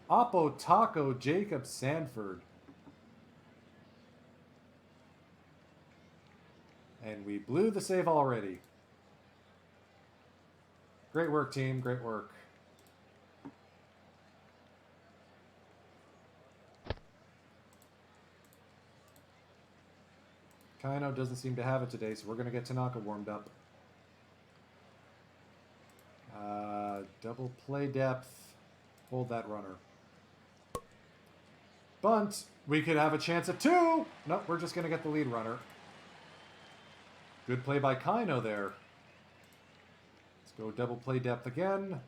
Oppo Taco Jacob Sanford. And we blew the save already. Great work, team. Great work. Kaino doesn't seem to have it today, so we're going to get Tanaka warmed up. Double play depth. Hold that runner. Bunt. We could have a chance at 2. Nope, we're just going to get the lead runner. Good play by Kaino there. Let's go double play depth again.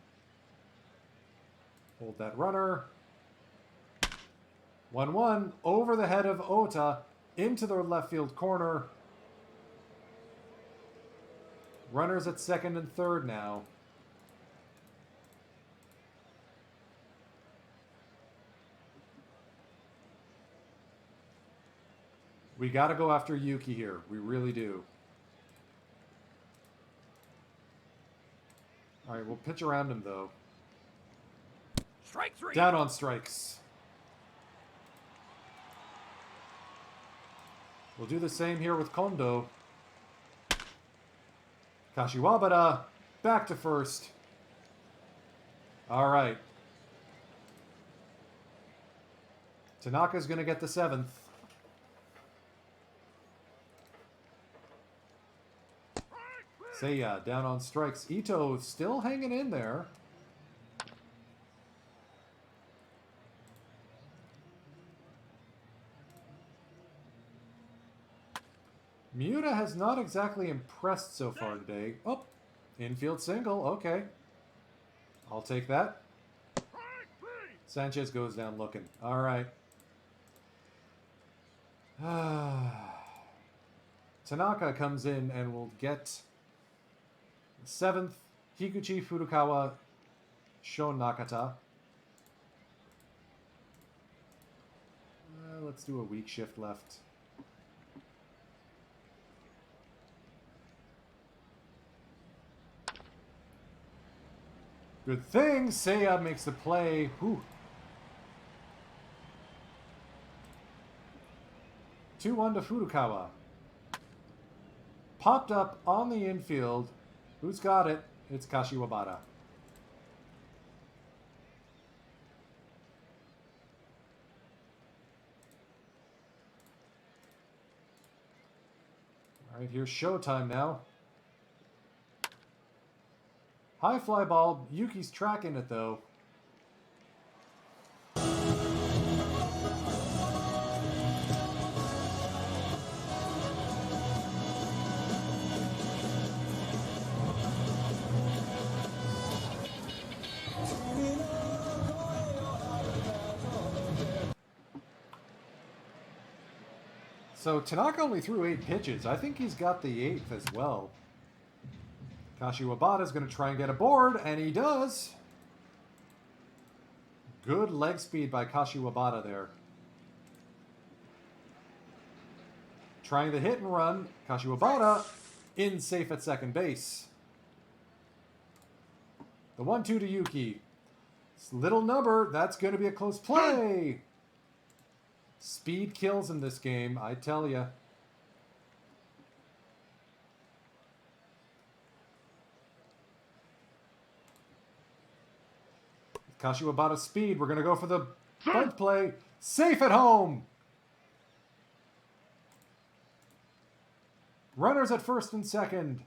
Hold that runner. 1-1 over the head of Ota into the left field corner. Runners at second and third now. We got to go after Yuki here. We really do. All right, we'll pitch around him, though. Strike 3. Down on strikes. We'll do the same here with Kondo. Kashiwabara, back to first. All right. Tanaka's going to get the 7th. Seiya down on strikes. Ito still hanging in there. Miura has not exactly impressed so far today. Oh, infield single. Okay. I'll take that. Sanchez goes down looking. All right. Tanaka comes in and will get 7th. Higuchi, Furukawa, Shon Nakata. Let's do a weak shift left. Good thing Seiya makes the play. Whew. 2-1 to Furukawa. Popped up on the infield. Who's got it? It's Kashiwabara. All right, here's showtime now. High fly ball. Yuki's tracking it, though. So Tanaka only threw 8 pitches. I think he's got the 8th as well. Kashiwabata is going to try and get aboard, and he does. Good leg speed by Kashiwabata there. Trying the hit and run. Kashiwabata in safe at second base. The 1-2 to Yuki. This little number, that's going to be a close play. Speed kills in this game, I tell ya. Kashiwabata's speed. We're going to go for the bunt play. Safe at home. Runners at first and second.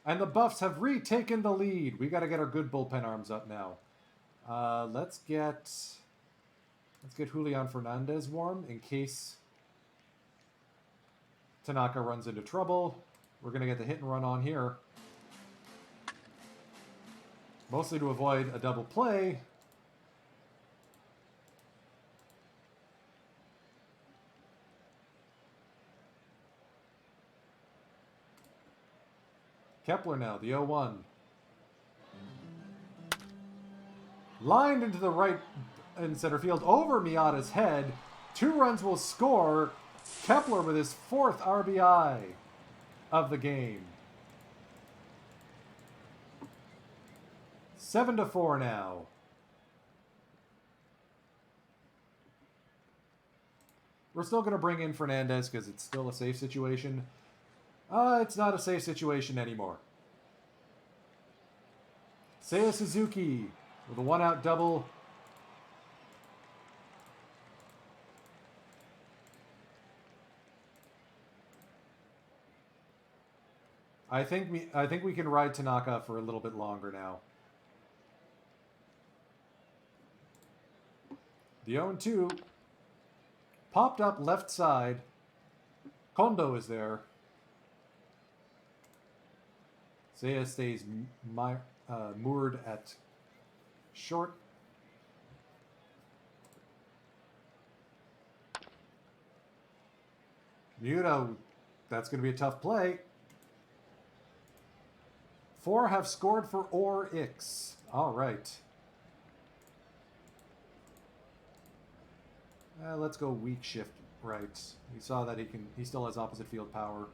And the Buffs have retaken the lead. We got to get our good bullpen arms up now. Let's get Julian Fernandez warm in case Tanaka runs into trouble. We're going to get the hit and run on here. Mostly to avoid a double play. Kepler now, the 0-1. Lined into the right in center field over Miyata's head. 2 runs will score. Kepler with his 4th RBI of the game. 7-4 now. We're still going to bring in Fernandez because it's still a safe situation. It's not a safe situation anymore. Seiya Suzuki with a 1-out double. I think we can ride Tanaka for a little bit longer now. The 0-2 popped up left side. Kondo is there. Seiya stays moored at short. Miura, that's going to be a tough play. 4 have scored for Or-Ix. All right. Let's go weak shift right. We saw that he still has opposite field power.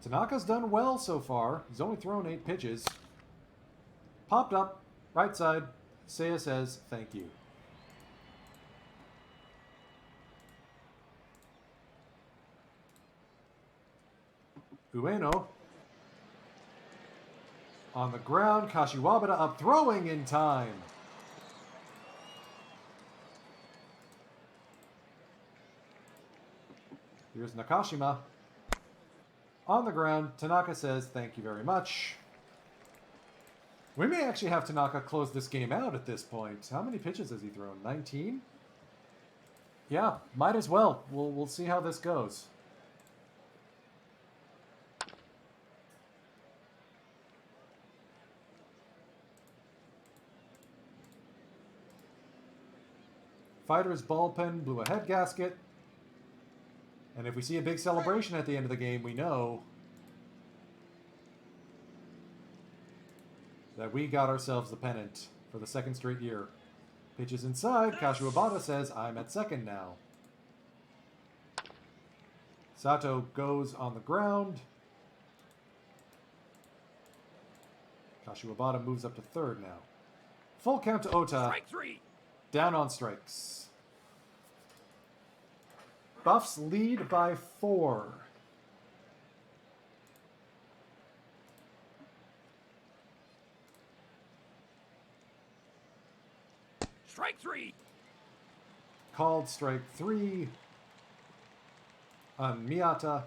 Tanaka's done well so far. He's only thrown 8 pitches. Popped up, right side. Seiya says, thank you. Ueno. On the ground, Kashiwabata up throwing in time. Here's Nakashima. On the ground, Tanaka says, thank you very much. We may actually have Tanaka close this game out at this point. How many pitches has he thrown? 19? Yeah, might as well. We'll see how this goes. Fighter's ballpen blew a head gasket. And if we see a big celebration at the end of the game, we know that we got ourselves the pennant for the 2nd straight year. Pitches inside. Kashiwabata says, I'm at second now. Sato goes on the ground. Kashiwabata moves up to third now. Full count to Ota. Strike 3. Down on strikes. Buffs lead by 4. Strike 3. Called strike 3 on Miyata.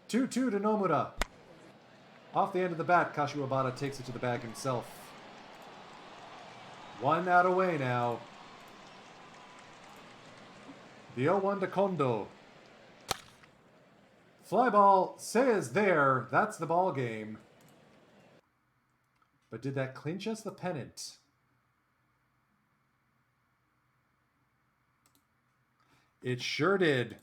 Two-two to Nomura. Off the end of the bat, Kashiwabata takes it to the bag himself. 1 out away now. The 0-1 to Kondo. Fly ball says there. That's the ball game. But did that clinch us the pennant? It sure did.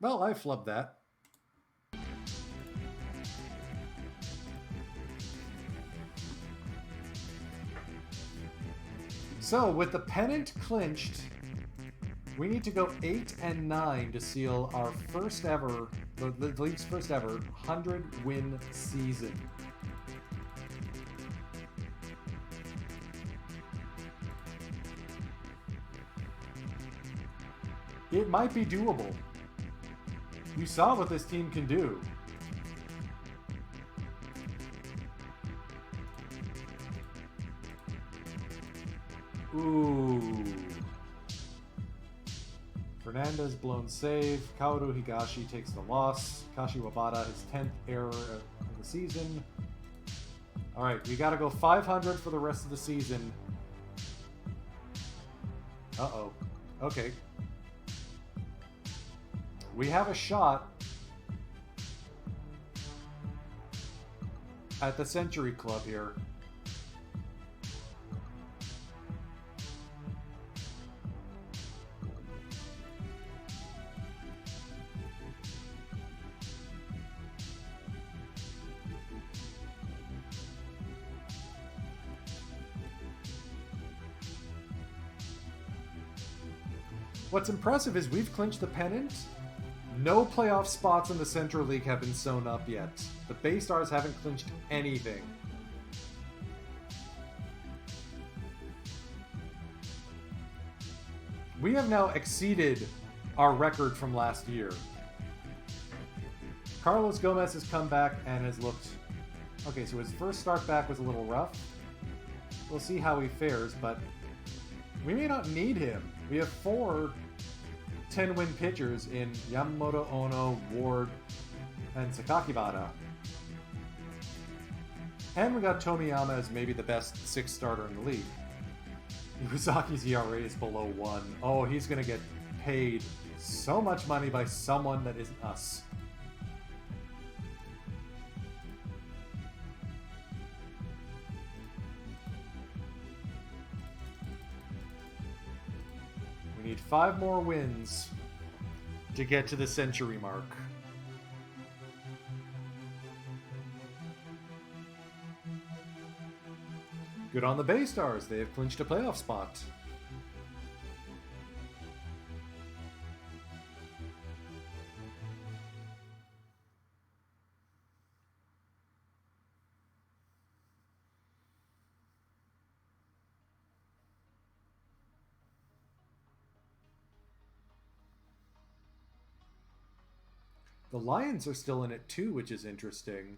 Well, I flubbed that. So, with the pennant clinched, we need to go 8 and 9 to seal our first ever, the league's first ever 100-win season. It might be doable. You saw what this team can do. Ooh. Fernandez blown save. Kaoru Higashi takes the loss. Kashiwabata his 10th error of the season. Alright, we gotta go 500 for the rest of the season. Uh-oh. Okay. We have a shot at the Century Club here. What's impressive is we've clinched the pennant. No playoff spots in the Central League have been sewn up yet. The Bay Stars haven't clinched anything. We have now exceeded our record from last year. Carlos Gomez has come back and has looked... Okay, so his first start back was a little rough. We'll see how he fares, but we may not need him. We have 4 10-win pitchers in Yamamoto, Ono, Ward, and Sakakibara. And we got Tomiyama as maybe the best 6th starter in the league. Iwasaki's ERA is below 1. Oh, he's going to get paid so much money by someone that isn't us. We need 5 more wins to get to the century mark. Good on the Bay Stars. They have clinched a playoff spot. The Lions are still in it too, which is interesting.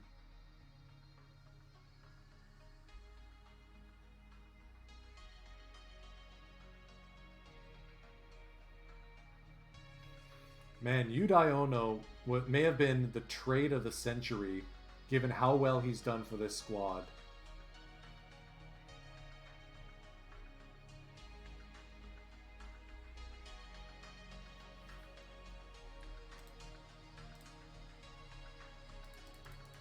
Man, Yudai Ono may have been the trade of the century, given how well he's done for this squad.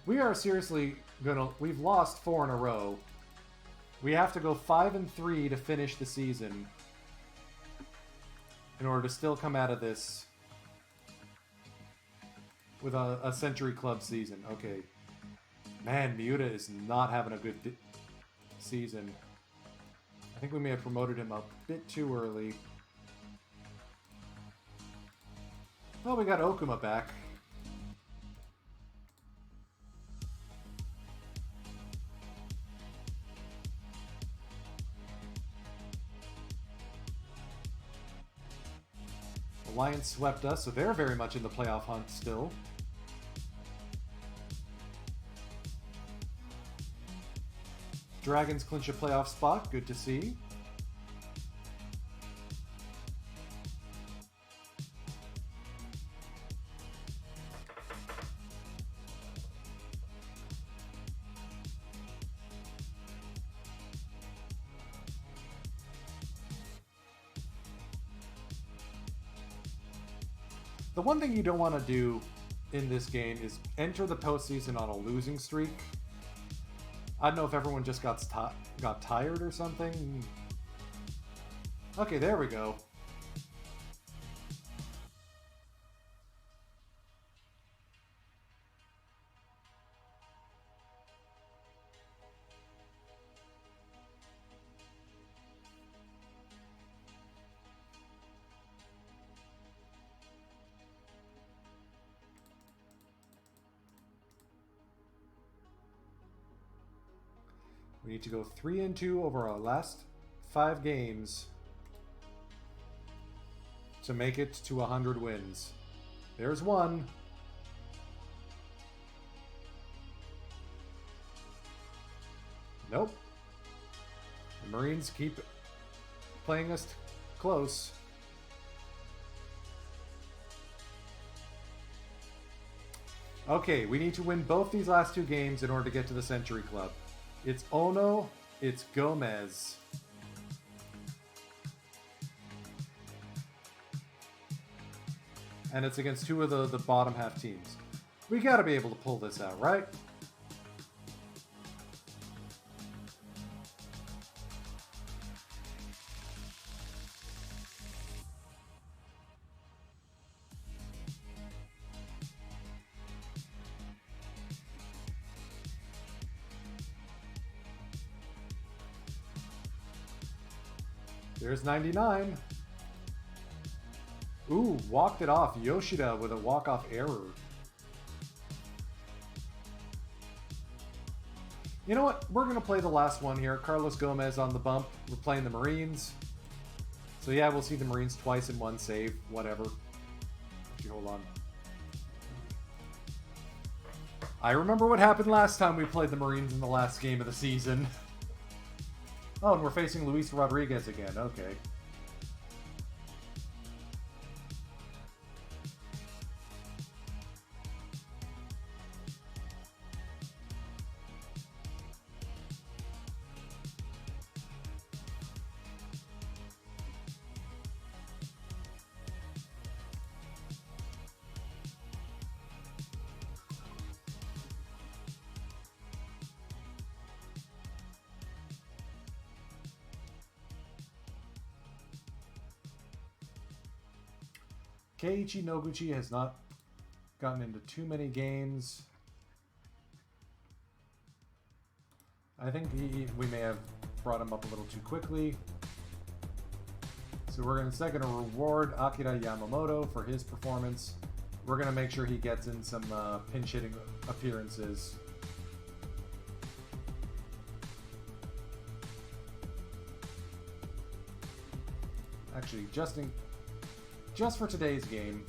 We are seriously gonna... We've lost 4 in a row. We have to go 5-3 to finish the season in order to still come out of this with a Century Club season. Okay. Man, Miura is not having a good season. I think we may have promoted him a bit too early. Oh, we got Okuma back. Alliance swept us, so they're very much in the playoff hunt still. Dragons clinch a playoff spot. Good to see. The one thing you don't want to do in this game is enter the postseason on a losing streak. I don't know if everyone just got tired or something. Okay, there we go. We need to go 3-2 over our last 5 games to make it to 100 wins. There's one. Nope. The Marines keep playing us close. Okay, we need to win both these last 2 games in order to get to the Century Club. It's Ono, it's Gomez. And it's against 2 of the bottom half teams. We gotta be able to pull this out, right? There's 99. Ooh, walked it off. Yoshida with a walk-off error. You know what? We're going to play the last one here. Carlos Gomez on the bump. We're playing the Marines. So yeah, we'll see the Marines twice in one save. Whatever. Actually, hold on. I remember what happened last time we played the Marines in the last game of the season. Oh, and we're facing Luis Rodriguez again. Okay. Keiichi Noguchi has not gotten into too many games. I think we may have brought him up a little too quickly. So we're instead going to reward Akira Yamamoto for his performance. We're going to make sure he gets in some pinch hitting appearances. Actually, just for today's game.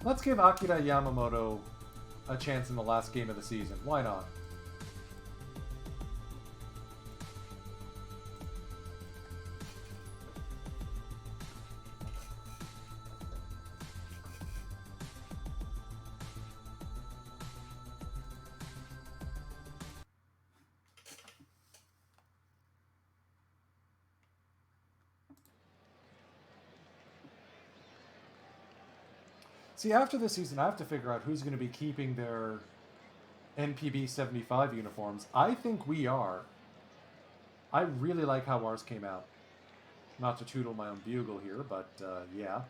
Let's give Akira Yamamoto a chance in the last game of the season. Why not? See, after this season, I have to figure out who's going to be keeping their NPB 75 uniforms. I think we are. I really like how ours came out. Not to tootle my own bugle here, but yeah.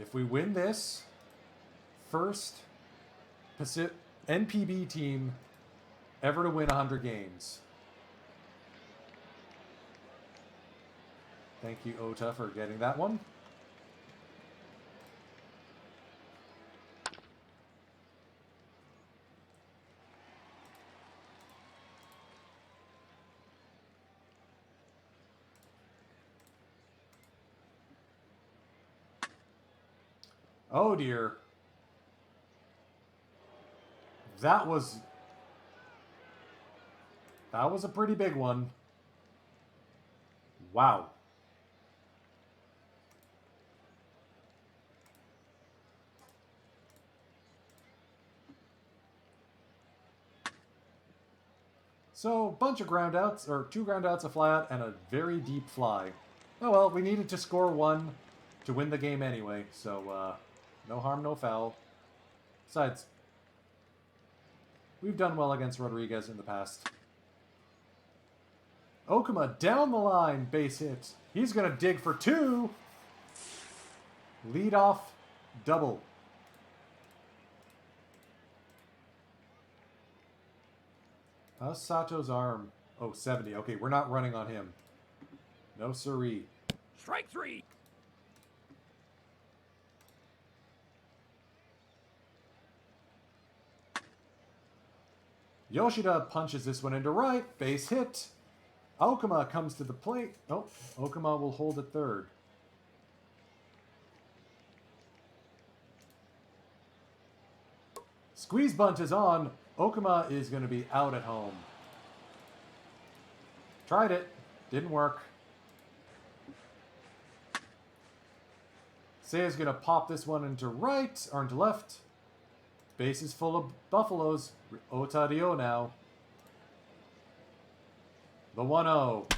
If we win this, first NPB team ever to win 100 games. Thank you, Ota, for getting that one. Oh dear. That was a pretty big one. Wow. So, bunch of ground outs, or 2 ground outs, a fly out, and a very deep fly. Oh well, we needed to score 1 to win the game anyway, so no harm, no foul. Besides, we've done well against Rodriguez in the past. Okuma down the line, base hit. He's going to dig for 2. Lead off double. How's Sato's arm? Oh, 70. Okay, we're not running on him. No siree. Strike 3. Yoshida punches this one into right. Base hit. Okuma comes to the plate. Oh, Okuma will hold at third. Squeeze bunt is on. Okuma is going to be out at home. Tried it. Didn't work. Seiya's going to pop this one into right, or into left. Base is full of Buffaloes. Otario now. The 1-0.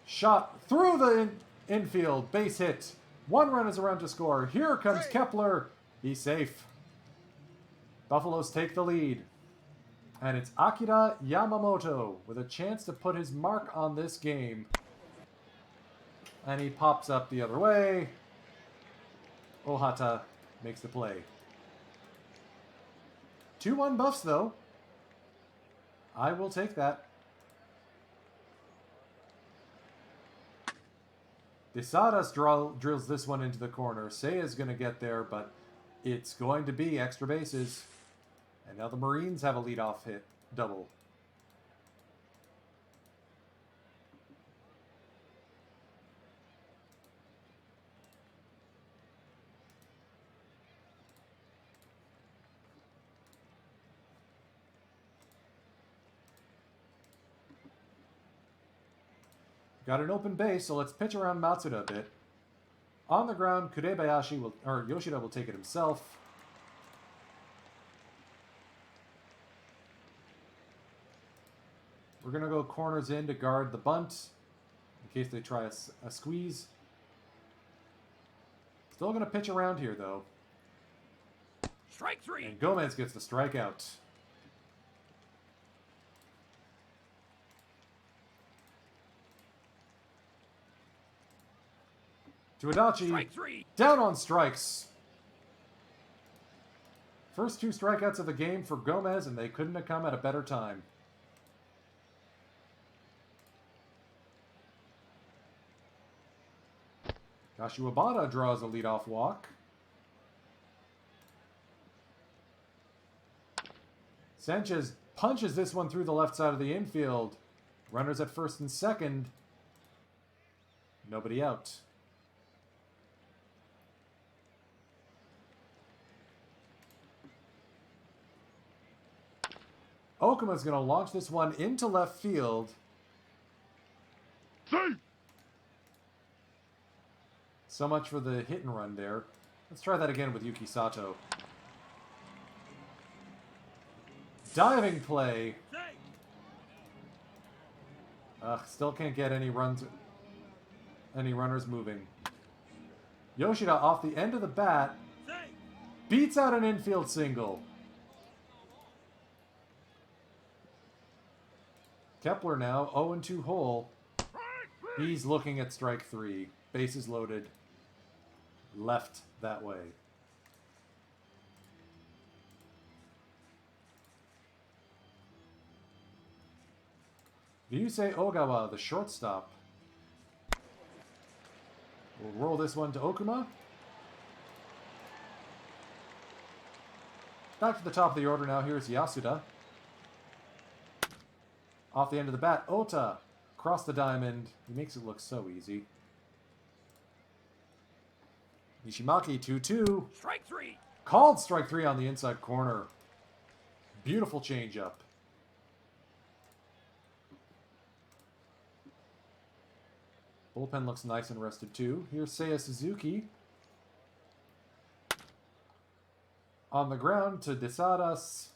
Shot through the infield. Base hit. 1 run is around to score. Here comes Kepler. He's safe. Buffaloes take the lead. And it's Akira Yamamoto with a chance to put his mark on this game. And he pops up the other way. Ohata makes the play. 2-1 Buffs, though. I will take that. Desadas drills this one into the corner. Seiya's going to get there, but it's going to be extra bases. And now the Marines have a leadoff hit double. Got an open base, so let's pitch around Matsuda a bit. On the ground, Yoshida will take it himself. We're going to go corners in to guard the bunt, in case they try a squeeze. Still going to pitch around here, though. Strike 3. And Gomez gets the strikeout. To Adachi, Strike 3. down on strikes. First 2 strikeouts of the game for Gomez, and they couldn't have come at a better time. Kashiwabata draws a leadoff walk. Sanchez punches this one through the left side of the infield. Runners at first and second. Nobody out. Okuma's going to launch this one into left field. So much for the hit and run there. Let's try that again with Yuki Sato. Diving play. Ugh, still can't get any runners moving. Yoshida off the end of the bat beats out an infield single. Kepler now 0-2 hole. He's looking at strike 3. Bases loaded. Left that way. Ryusei Ogawa, the shortstop. We'll roll this one to Okuma. Back to the top of the order now. Here's Yasuda. Off the end of the bat, Ota. Across the diamond. He makes it look so easy. Nishimaki 2-2. Strike 3. Called strike 3 on the inside corner. Beautiful changeup. Bullpen looks nice and rested too. Here's Seiya Suzuki. On the ground to Desadas.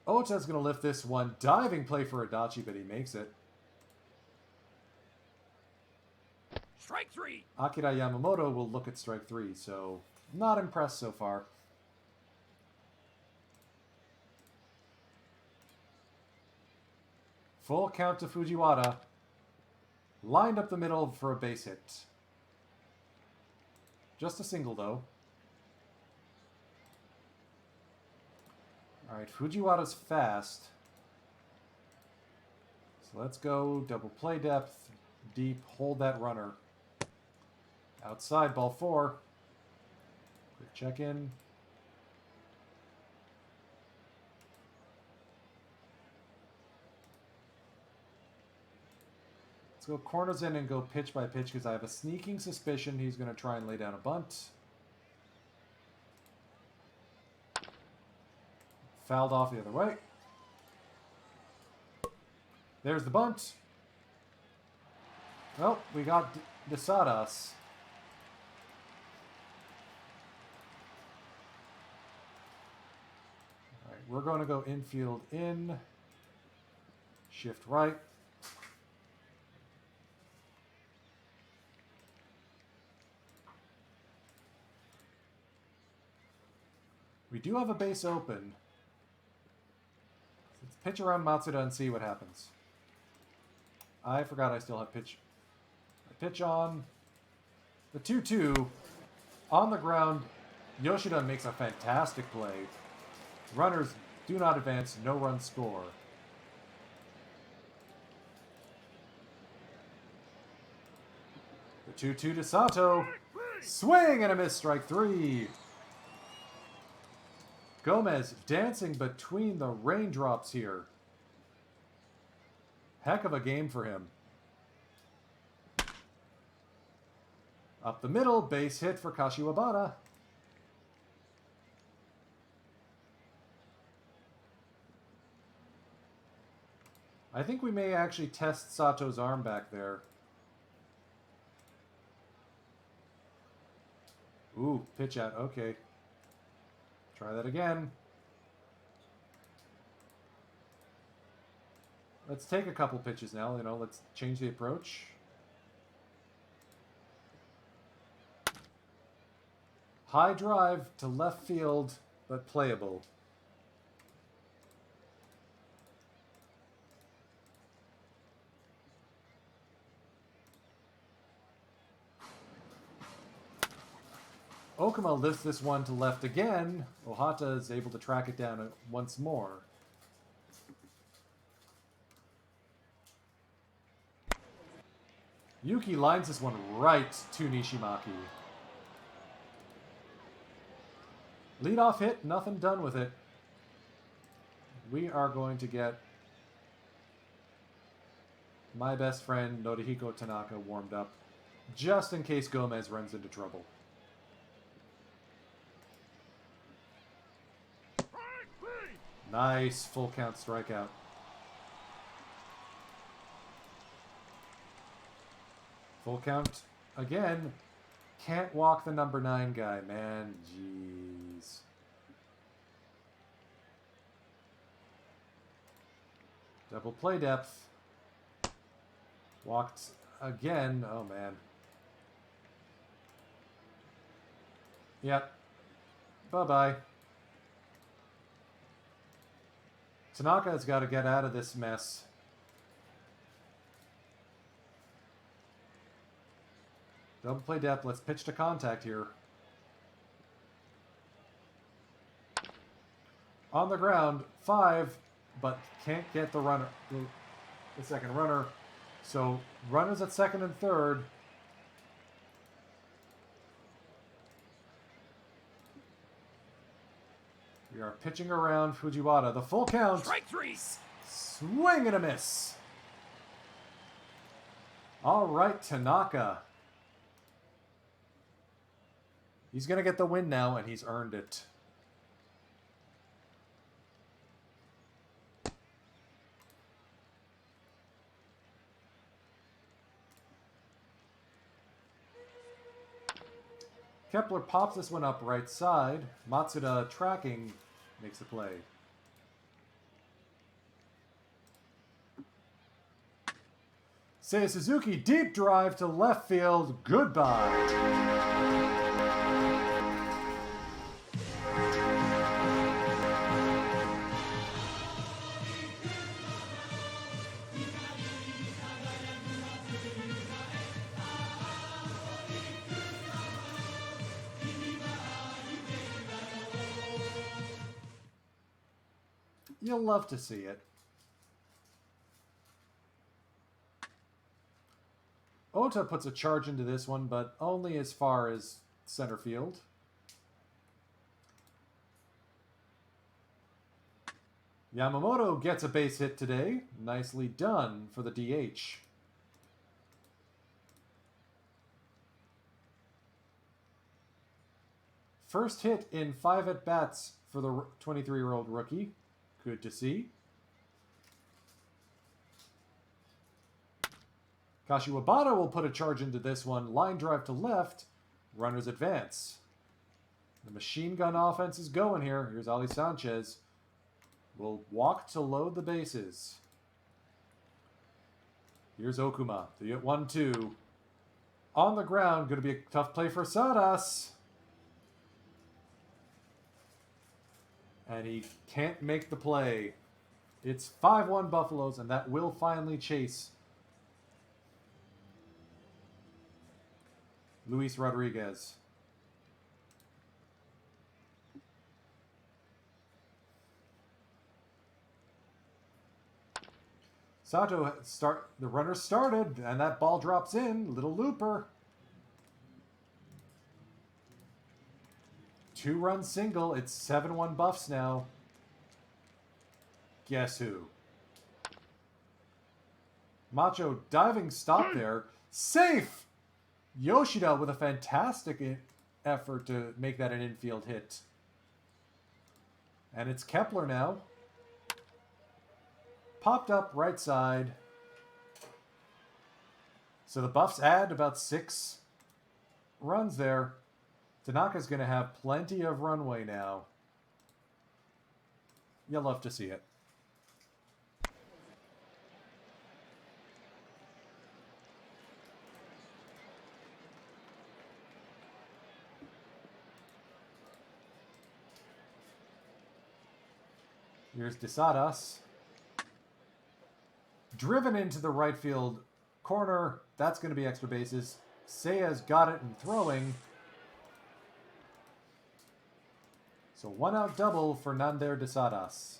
Ota's going to lift this one. Diving play for Adachi, but he makes it. Strike 3. Akira Yamamoto will look at strike 3, so not impressed so far. Full count to Fujiwara. Lined up the middle for a base hit. Just a single, though. Alright, Fujiwara's fast. So let's go double play depth. Deep, hold that runner. Outside, ball 4. Quick check in. Let's go corners in and go pitch by pitch because I have a sneaking suspicion he's going to try and lay down a bunt. Fouled off the other way. There's the bunt. Well, we got Desadas. All right, we're going to go infield in. Shift right. We do have a base open. Let's pitch around Matsuda and see what happens. I forgot I still have pitch. I pitch on. The 2-2. On the ground, Yoshida makes a fantastic play. Runners do not advance, no runs score. The 2-2 to Sato. Swing and a miss, strike 3. Gomez dancing between the raindrops here. Heck of a game for him. Up the middle, base hit for Kashiwabara. I think we may actually test Sato's arm back there. Ooh, pitch out, okay. Try that again. Let's take a couple pitches now, let's change the approach. High drive to left field, but playable. Okuma lifts this one to left again. Ohata is able to track it down once more. Yuki lines this one right to Nishimaki. Leadoff hit, nothing done with it. We are going to get my best friend Norihiko Tanaka warmed up, just in case Gomez runs into trouble. Nice full count strikeout. Full count again. Can't walk the number 9 guy, man. Jeez. Double play depth. Walked again. Oh, man. Yep. Bye-bye. Tanaka has got to get out of this mess. Double play depth. Let's pitch to contact here. On the ground, 5, but can't get the runner, the second runner. So runners at second and third. We are pitching around Fujiwara. The full count. Strike 3. Swing and a miss. All right, Tanaka. He's going to get the win now, and he's earned it. Kepler pops this one up right side. Matsuda tracking makes the play. Seiya Suzuki deep drive to left field. Goodbye. You'll love to see it. Ota puts a charge into this one, but only as far as center field. Yamamoto gets a base hit today. Nicely done for the DH. First hit in 5 at-bats for the 23-year-old rookie. Good to see. Kashiwabata will put a charge into this one. Line drive to left. Runners advance. The machine gun offense is going here. Here's Ali Sanchez. Will walk to load the bases. Here's Okuma. The 1-2. On the ground. Going to be a tough play for Sadas. And he can't make the play. It's 5-1 Buffaloes, and that will finally chase Luis Rodriguez. Sato the runner started, and that ball drops in. Little looper. 2-run single. It's 7-1 Buffs now. Guess who? Macho diving stop there. Safe! Yoshida with a fantastic effort to make that an infield hit. And it's Kepler now. Popped up right side. So the Buffs add about 6 runs there. Tanaka's going to have plenty of runway now. You'll love to see it. Here's Desadas. Driven into the right field corner. That's going to be extra bases. Seiya's got it and throwing. So 1-out double for Nander Desadas.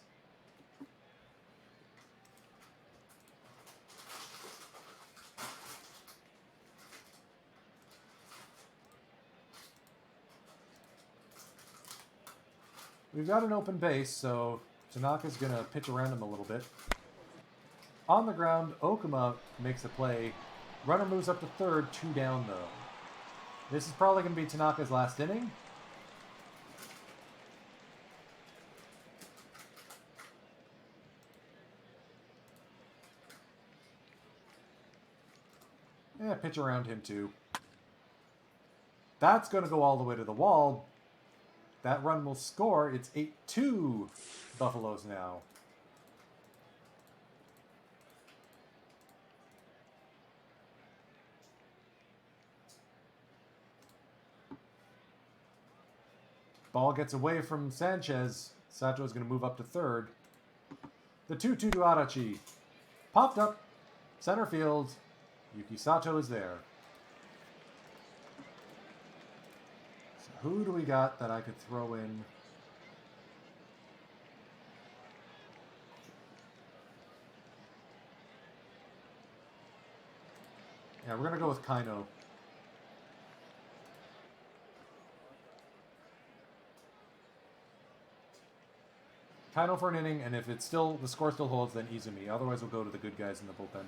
We've got an open base, so Tanaka's going to pitch around him a little bit. On the ground, Okuma makes a play. Runner moves up to third, 2 down though. This is probably going to be Tanaka's last inning. Yeah, pitch around him too. That's going to go all the way to the wall. That run will score. It's 8-2 Buffaloes now. Ball gets away from Sanchez. Sato is going to move up to third. The 2-2 to Arachi. Popped up. Center field. Yuki Sato is there. So who do we got that I could throw in? Yeah, we're going to go with Kaino. Kaino for an inning, and if it's still the score still holds, then Izumi. Otherwise, we'll go to the good guys in the bullpen.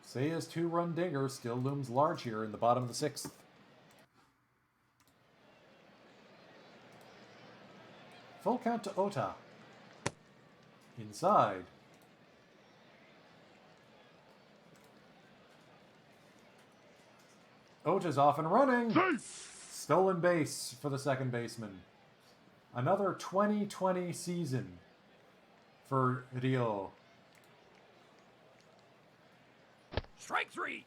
Seiya's 2-run dinger still looms large here in the bottom of the 6th. Full count to Ota. Inside. Ota's off and running. Stolen base for the second baseman. Another 2020 season for Ryo. Strike 3.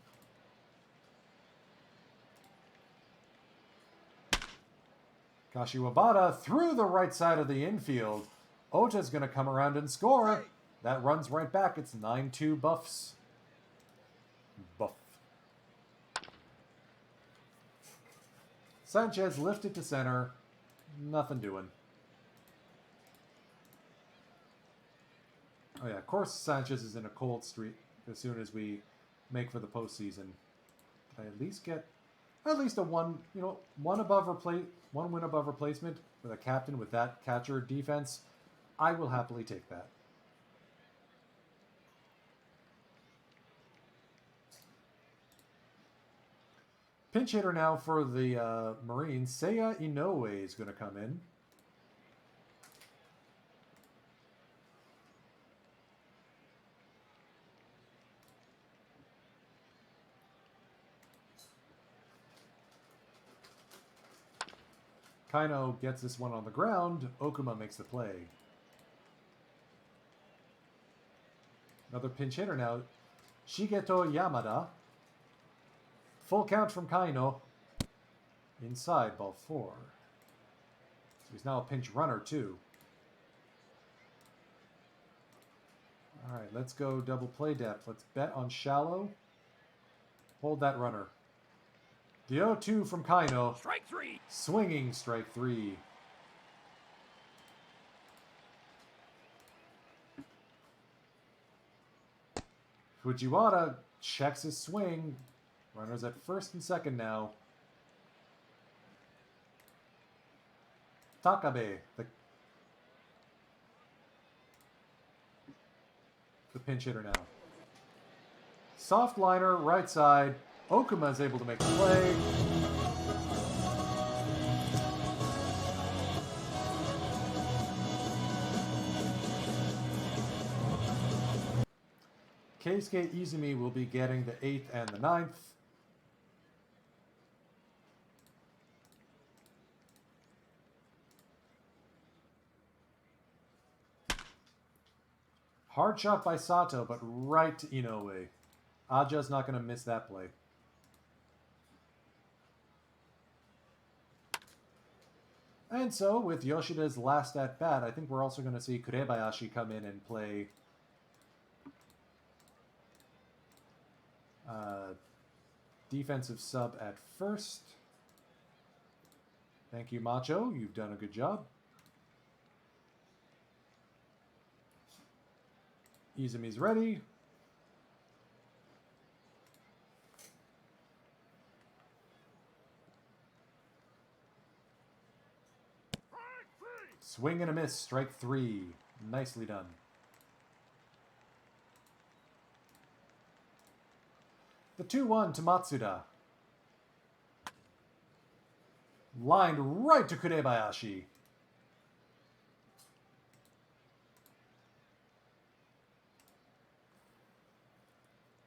Kashiwabata through the right side of the infield. Ota's going to come around and score. That runs right back. It's 9-2 Buffs. Buff. Sanchez lifted to center. Nothing doing. Oh yeah, of course Sanchez is in a cold streak as soon as we make for the postseason. Did I at least get a one win above replacement with a captain with that catcher defense? I will happily take that. Pinch hitter now for the Marines. Seiya Inoue is going to come in. Kaino gets this one on the ground. Okuma makes the play. Another pinch hitter now. Shigeto Yamada. Full count from Kaino. Inside, ball 4. So he's now a pinch runner, too. All right, let's go double play depth. Let's bet on shallow. Hold that runner. The 0-2 from Kaino. Strike 3. Swinging strike 3. Fujiwara checks his swing. Runners at first and second now. Takabe, the pinch hitter now. Soft liner, right side. Okuma is able to make the play. Keisuke Izumi will be getting the 8th and the 9th. Hard shot by Sato, but right to Inoue. Aja's not going to miss that play. And so, with Yoshida's last at-bat, I think we're also going to see Kurebayashi come in and play defensive sub at first. Thank you, Macho. You've done a good job. Izumi's ready. Swing and a miss, strike 3. Nicely done. The 2-1 to Matsuda. Lined right to Kurebayashi.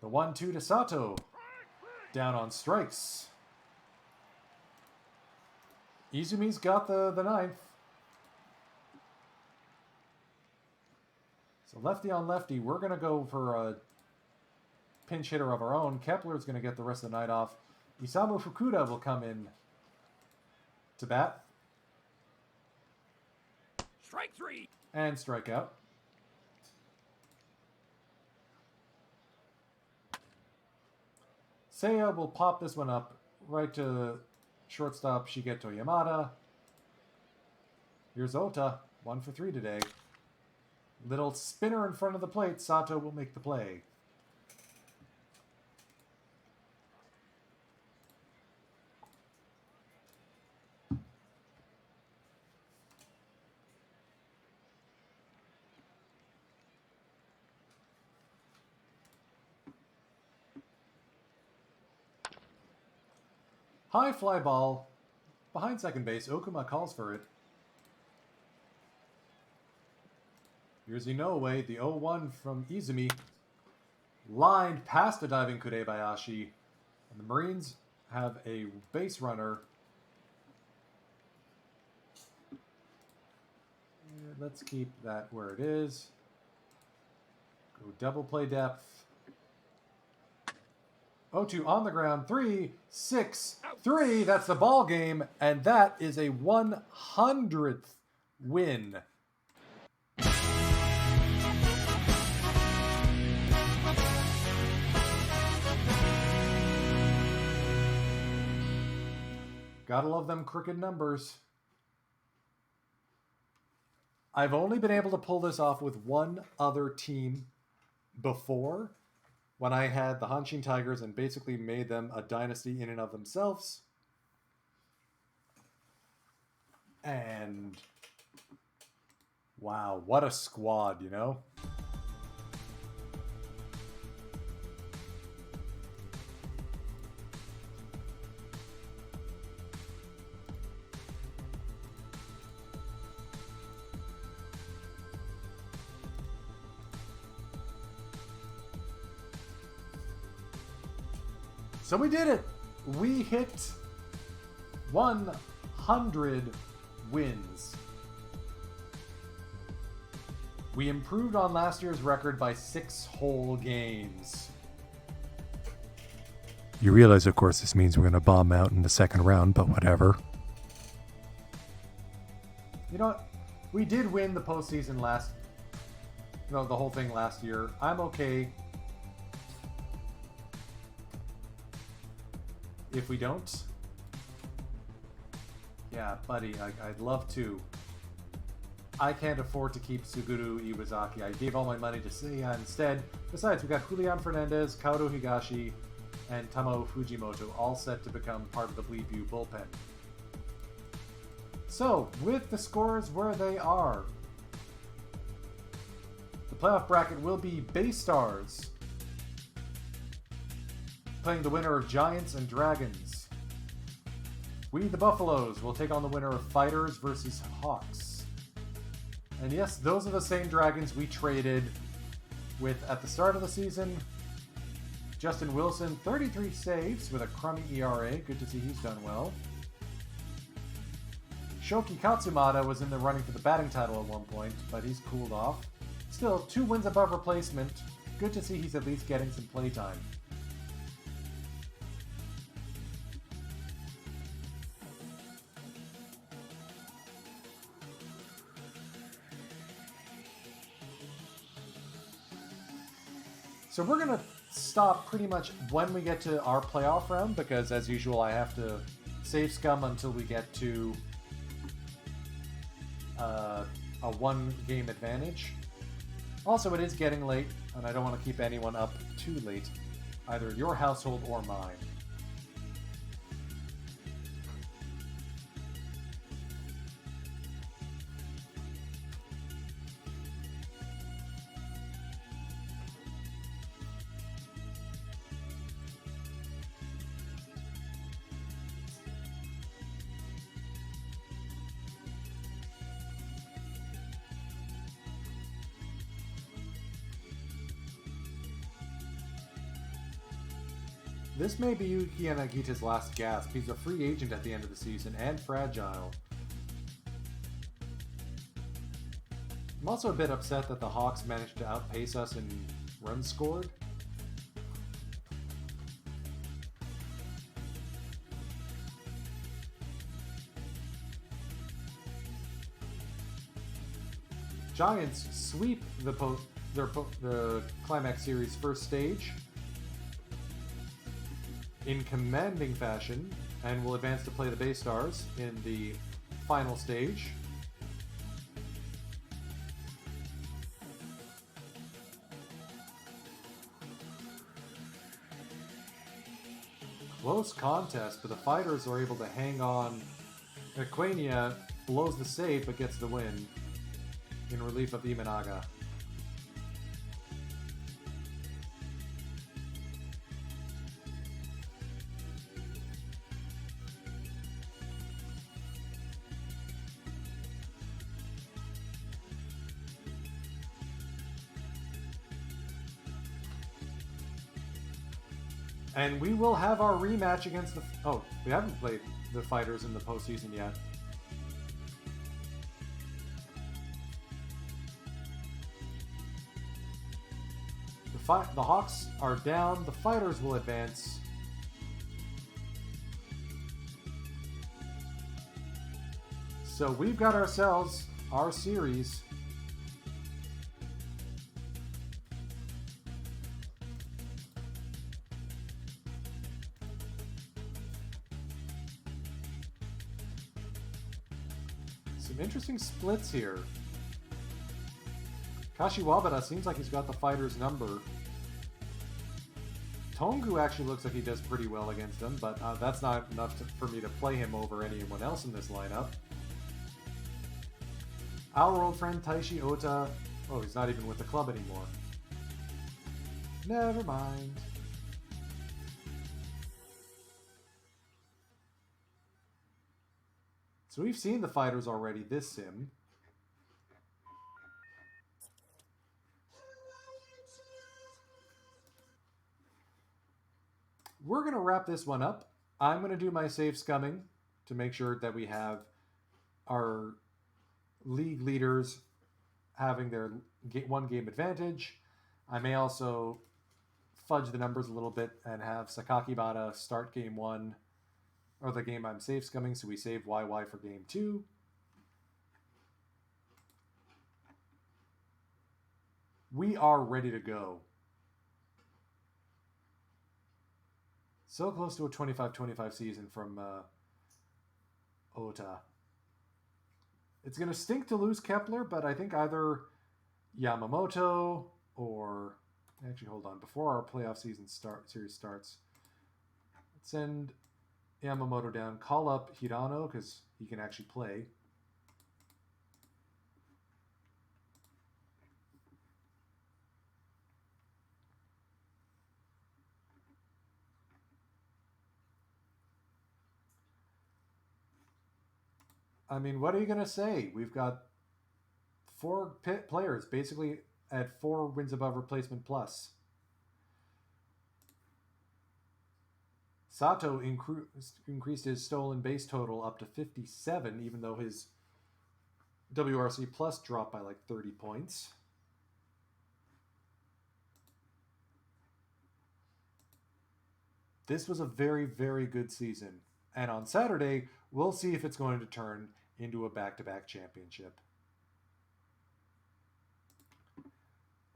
The 1-2 to Sato. Down on strikes. Izumi's got the 9th. So lefty on lefty, we're going to go for a pinch hitter of our own. Kepler's going to get the rest of the night off. Isamu Fukuda will come in to bat. Strike 3. And strike out. Seiya will pop this one up right to shortstop Shigeto Yamada. Here's Ota, 1 for 3 today. Little spinner in front of the plate. Sato will make the play. High fly ball. Behind second base, Okuma calls for it. Here's Inoue, the 0-1 from Izumi. Lined past a diving Kurebayashi. And the Marines have a base runner. Let's keep that where it is. Go double play depth. 0-2 on the ground. 3-6-3. That's the ball game. And that is a 100th win. Gotta love them crooked numbers. I've only been able to pull this off with one other team before, when I had the Hanshin Tigers and basically made them a dynasty in and of themselves. And wow, what a squad, you know? So we did it. We hit 100 wins. We improved on last year's record by 6 whole games. You realize, of course, this means we're going to bomb out in the second round, but whatever. You know what? We did win the postseason the whole thing last year. I'm okay if we don't. Yeah, buddy, I'd love to. I can't afford to keep Suguru Iwazaki. I gave all my money to Seiya instead. Besides, we got Julian Fernandez, Kaoru Higashi, and Tamao Fujimoto all set to become part of the Bleedview bullpen. So, with the scores where they are, the playoff bracket will be Bay Stars playing the winner of Giants and Dragons. We, the Buffaloes, will take on the winner of Fighters versus Hawks. And yes, those are the same Dragons we traded with at the start of the season. Justin Wilson, 33 saves with a crummy ERA. Good to see he's done well. Shoki Katsumata was in the running for the batting title at one point, but he's cooled off. Still, 2 wins above replacement. Good to see he's at least getting some playtime. So we're going to stop pretty much when we get to our playoff round, because as usual I have to save scum until we get to a 1-game advantage. Also, it is getting late, and I don't want to keep anyone up too late, either your household or mine. This may be Yuki Yanagita's last gasp. He's a free agent at the end of the season and fragile. I'm also a bit upset that the Hawks managed to outpace us in runs scored. Giants sweep the Climax Series first stage in commanding fashion and will advance to play the Bay Stars in the final stage. Close contest, but the fighters are able to hang on. Aquania blows the save but gets the win in relief of Imanaga. And we will have our rematch against the... Oh, we haven't played the fighters in the postseason yet. The Hawks are down. The fighters will advance. So we've got ourselves our series. Some interesting splits here. Kashiwabara seems like he's got the fighter's number. Tongu actually looks like he does pretty well against them, but that's not enough for me to play him over anyone else in this lineup. Our old friend Taishi Ota. Oh, he's not even with the club anymore. Never mind. So we've seen the fighters already this sim. We're going to wrap this one up. I'm going to do my save scumming to make sure that we have our league leaders having their one game advantage. I may also fudge the numbers a little bit and have Sakakibara start game 1, or the game I'm save scumming, so we save YY for game 2. We are ready to go. So close to a 25-25 season from Ota. It's going to stink to lose Kepler, but I think either Yamamoto or... Actually, hold on. Before our playoff series starts, let's send Yamamoto down. Call up Hirano, because he can actually play. I mean, what are you going to say? We've got 4 players basically at 4 wins above replacement plus. Sato increased his stolen base total up to 57, even though his WRC plus dropped by like 30 points. This was a very, very good season. And on Saturday, we'll see if it's going to turn into a back-to-back championship.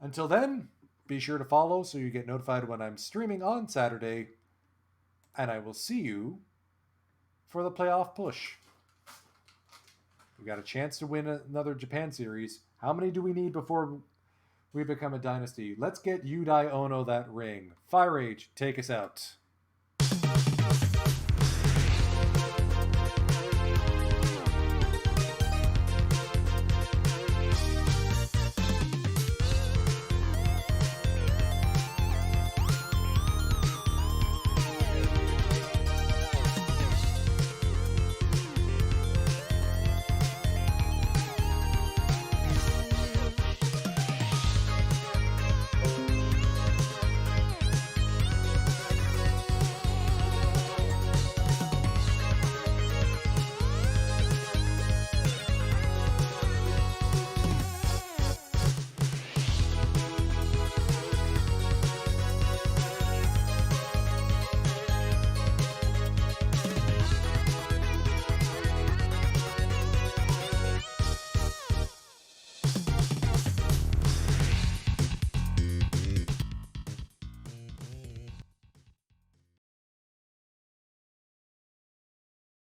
Until then, be sure to follow so you get notified when I'm streaming on Saturday. And I will see you for the playoff push. We got a chance to win another Japan series. How many do we need before we become a dynasty? Let's get Yudai Ono that ring. Firage, take us out.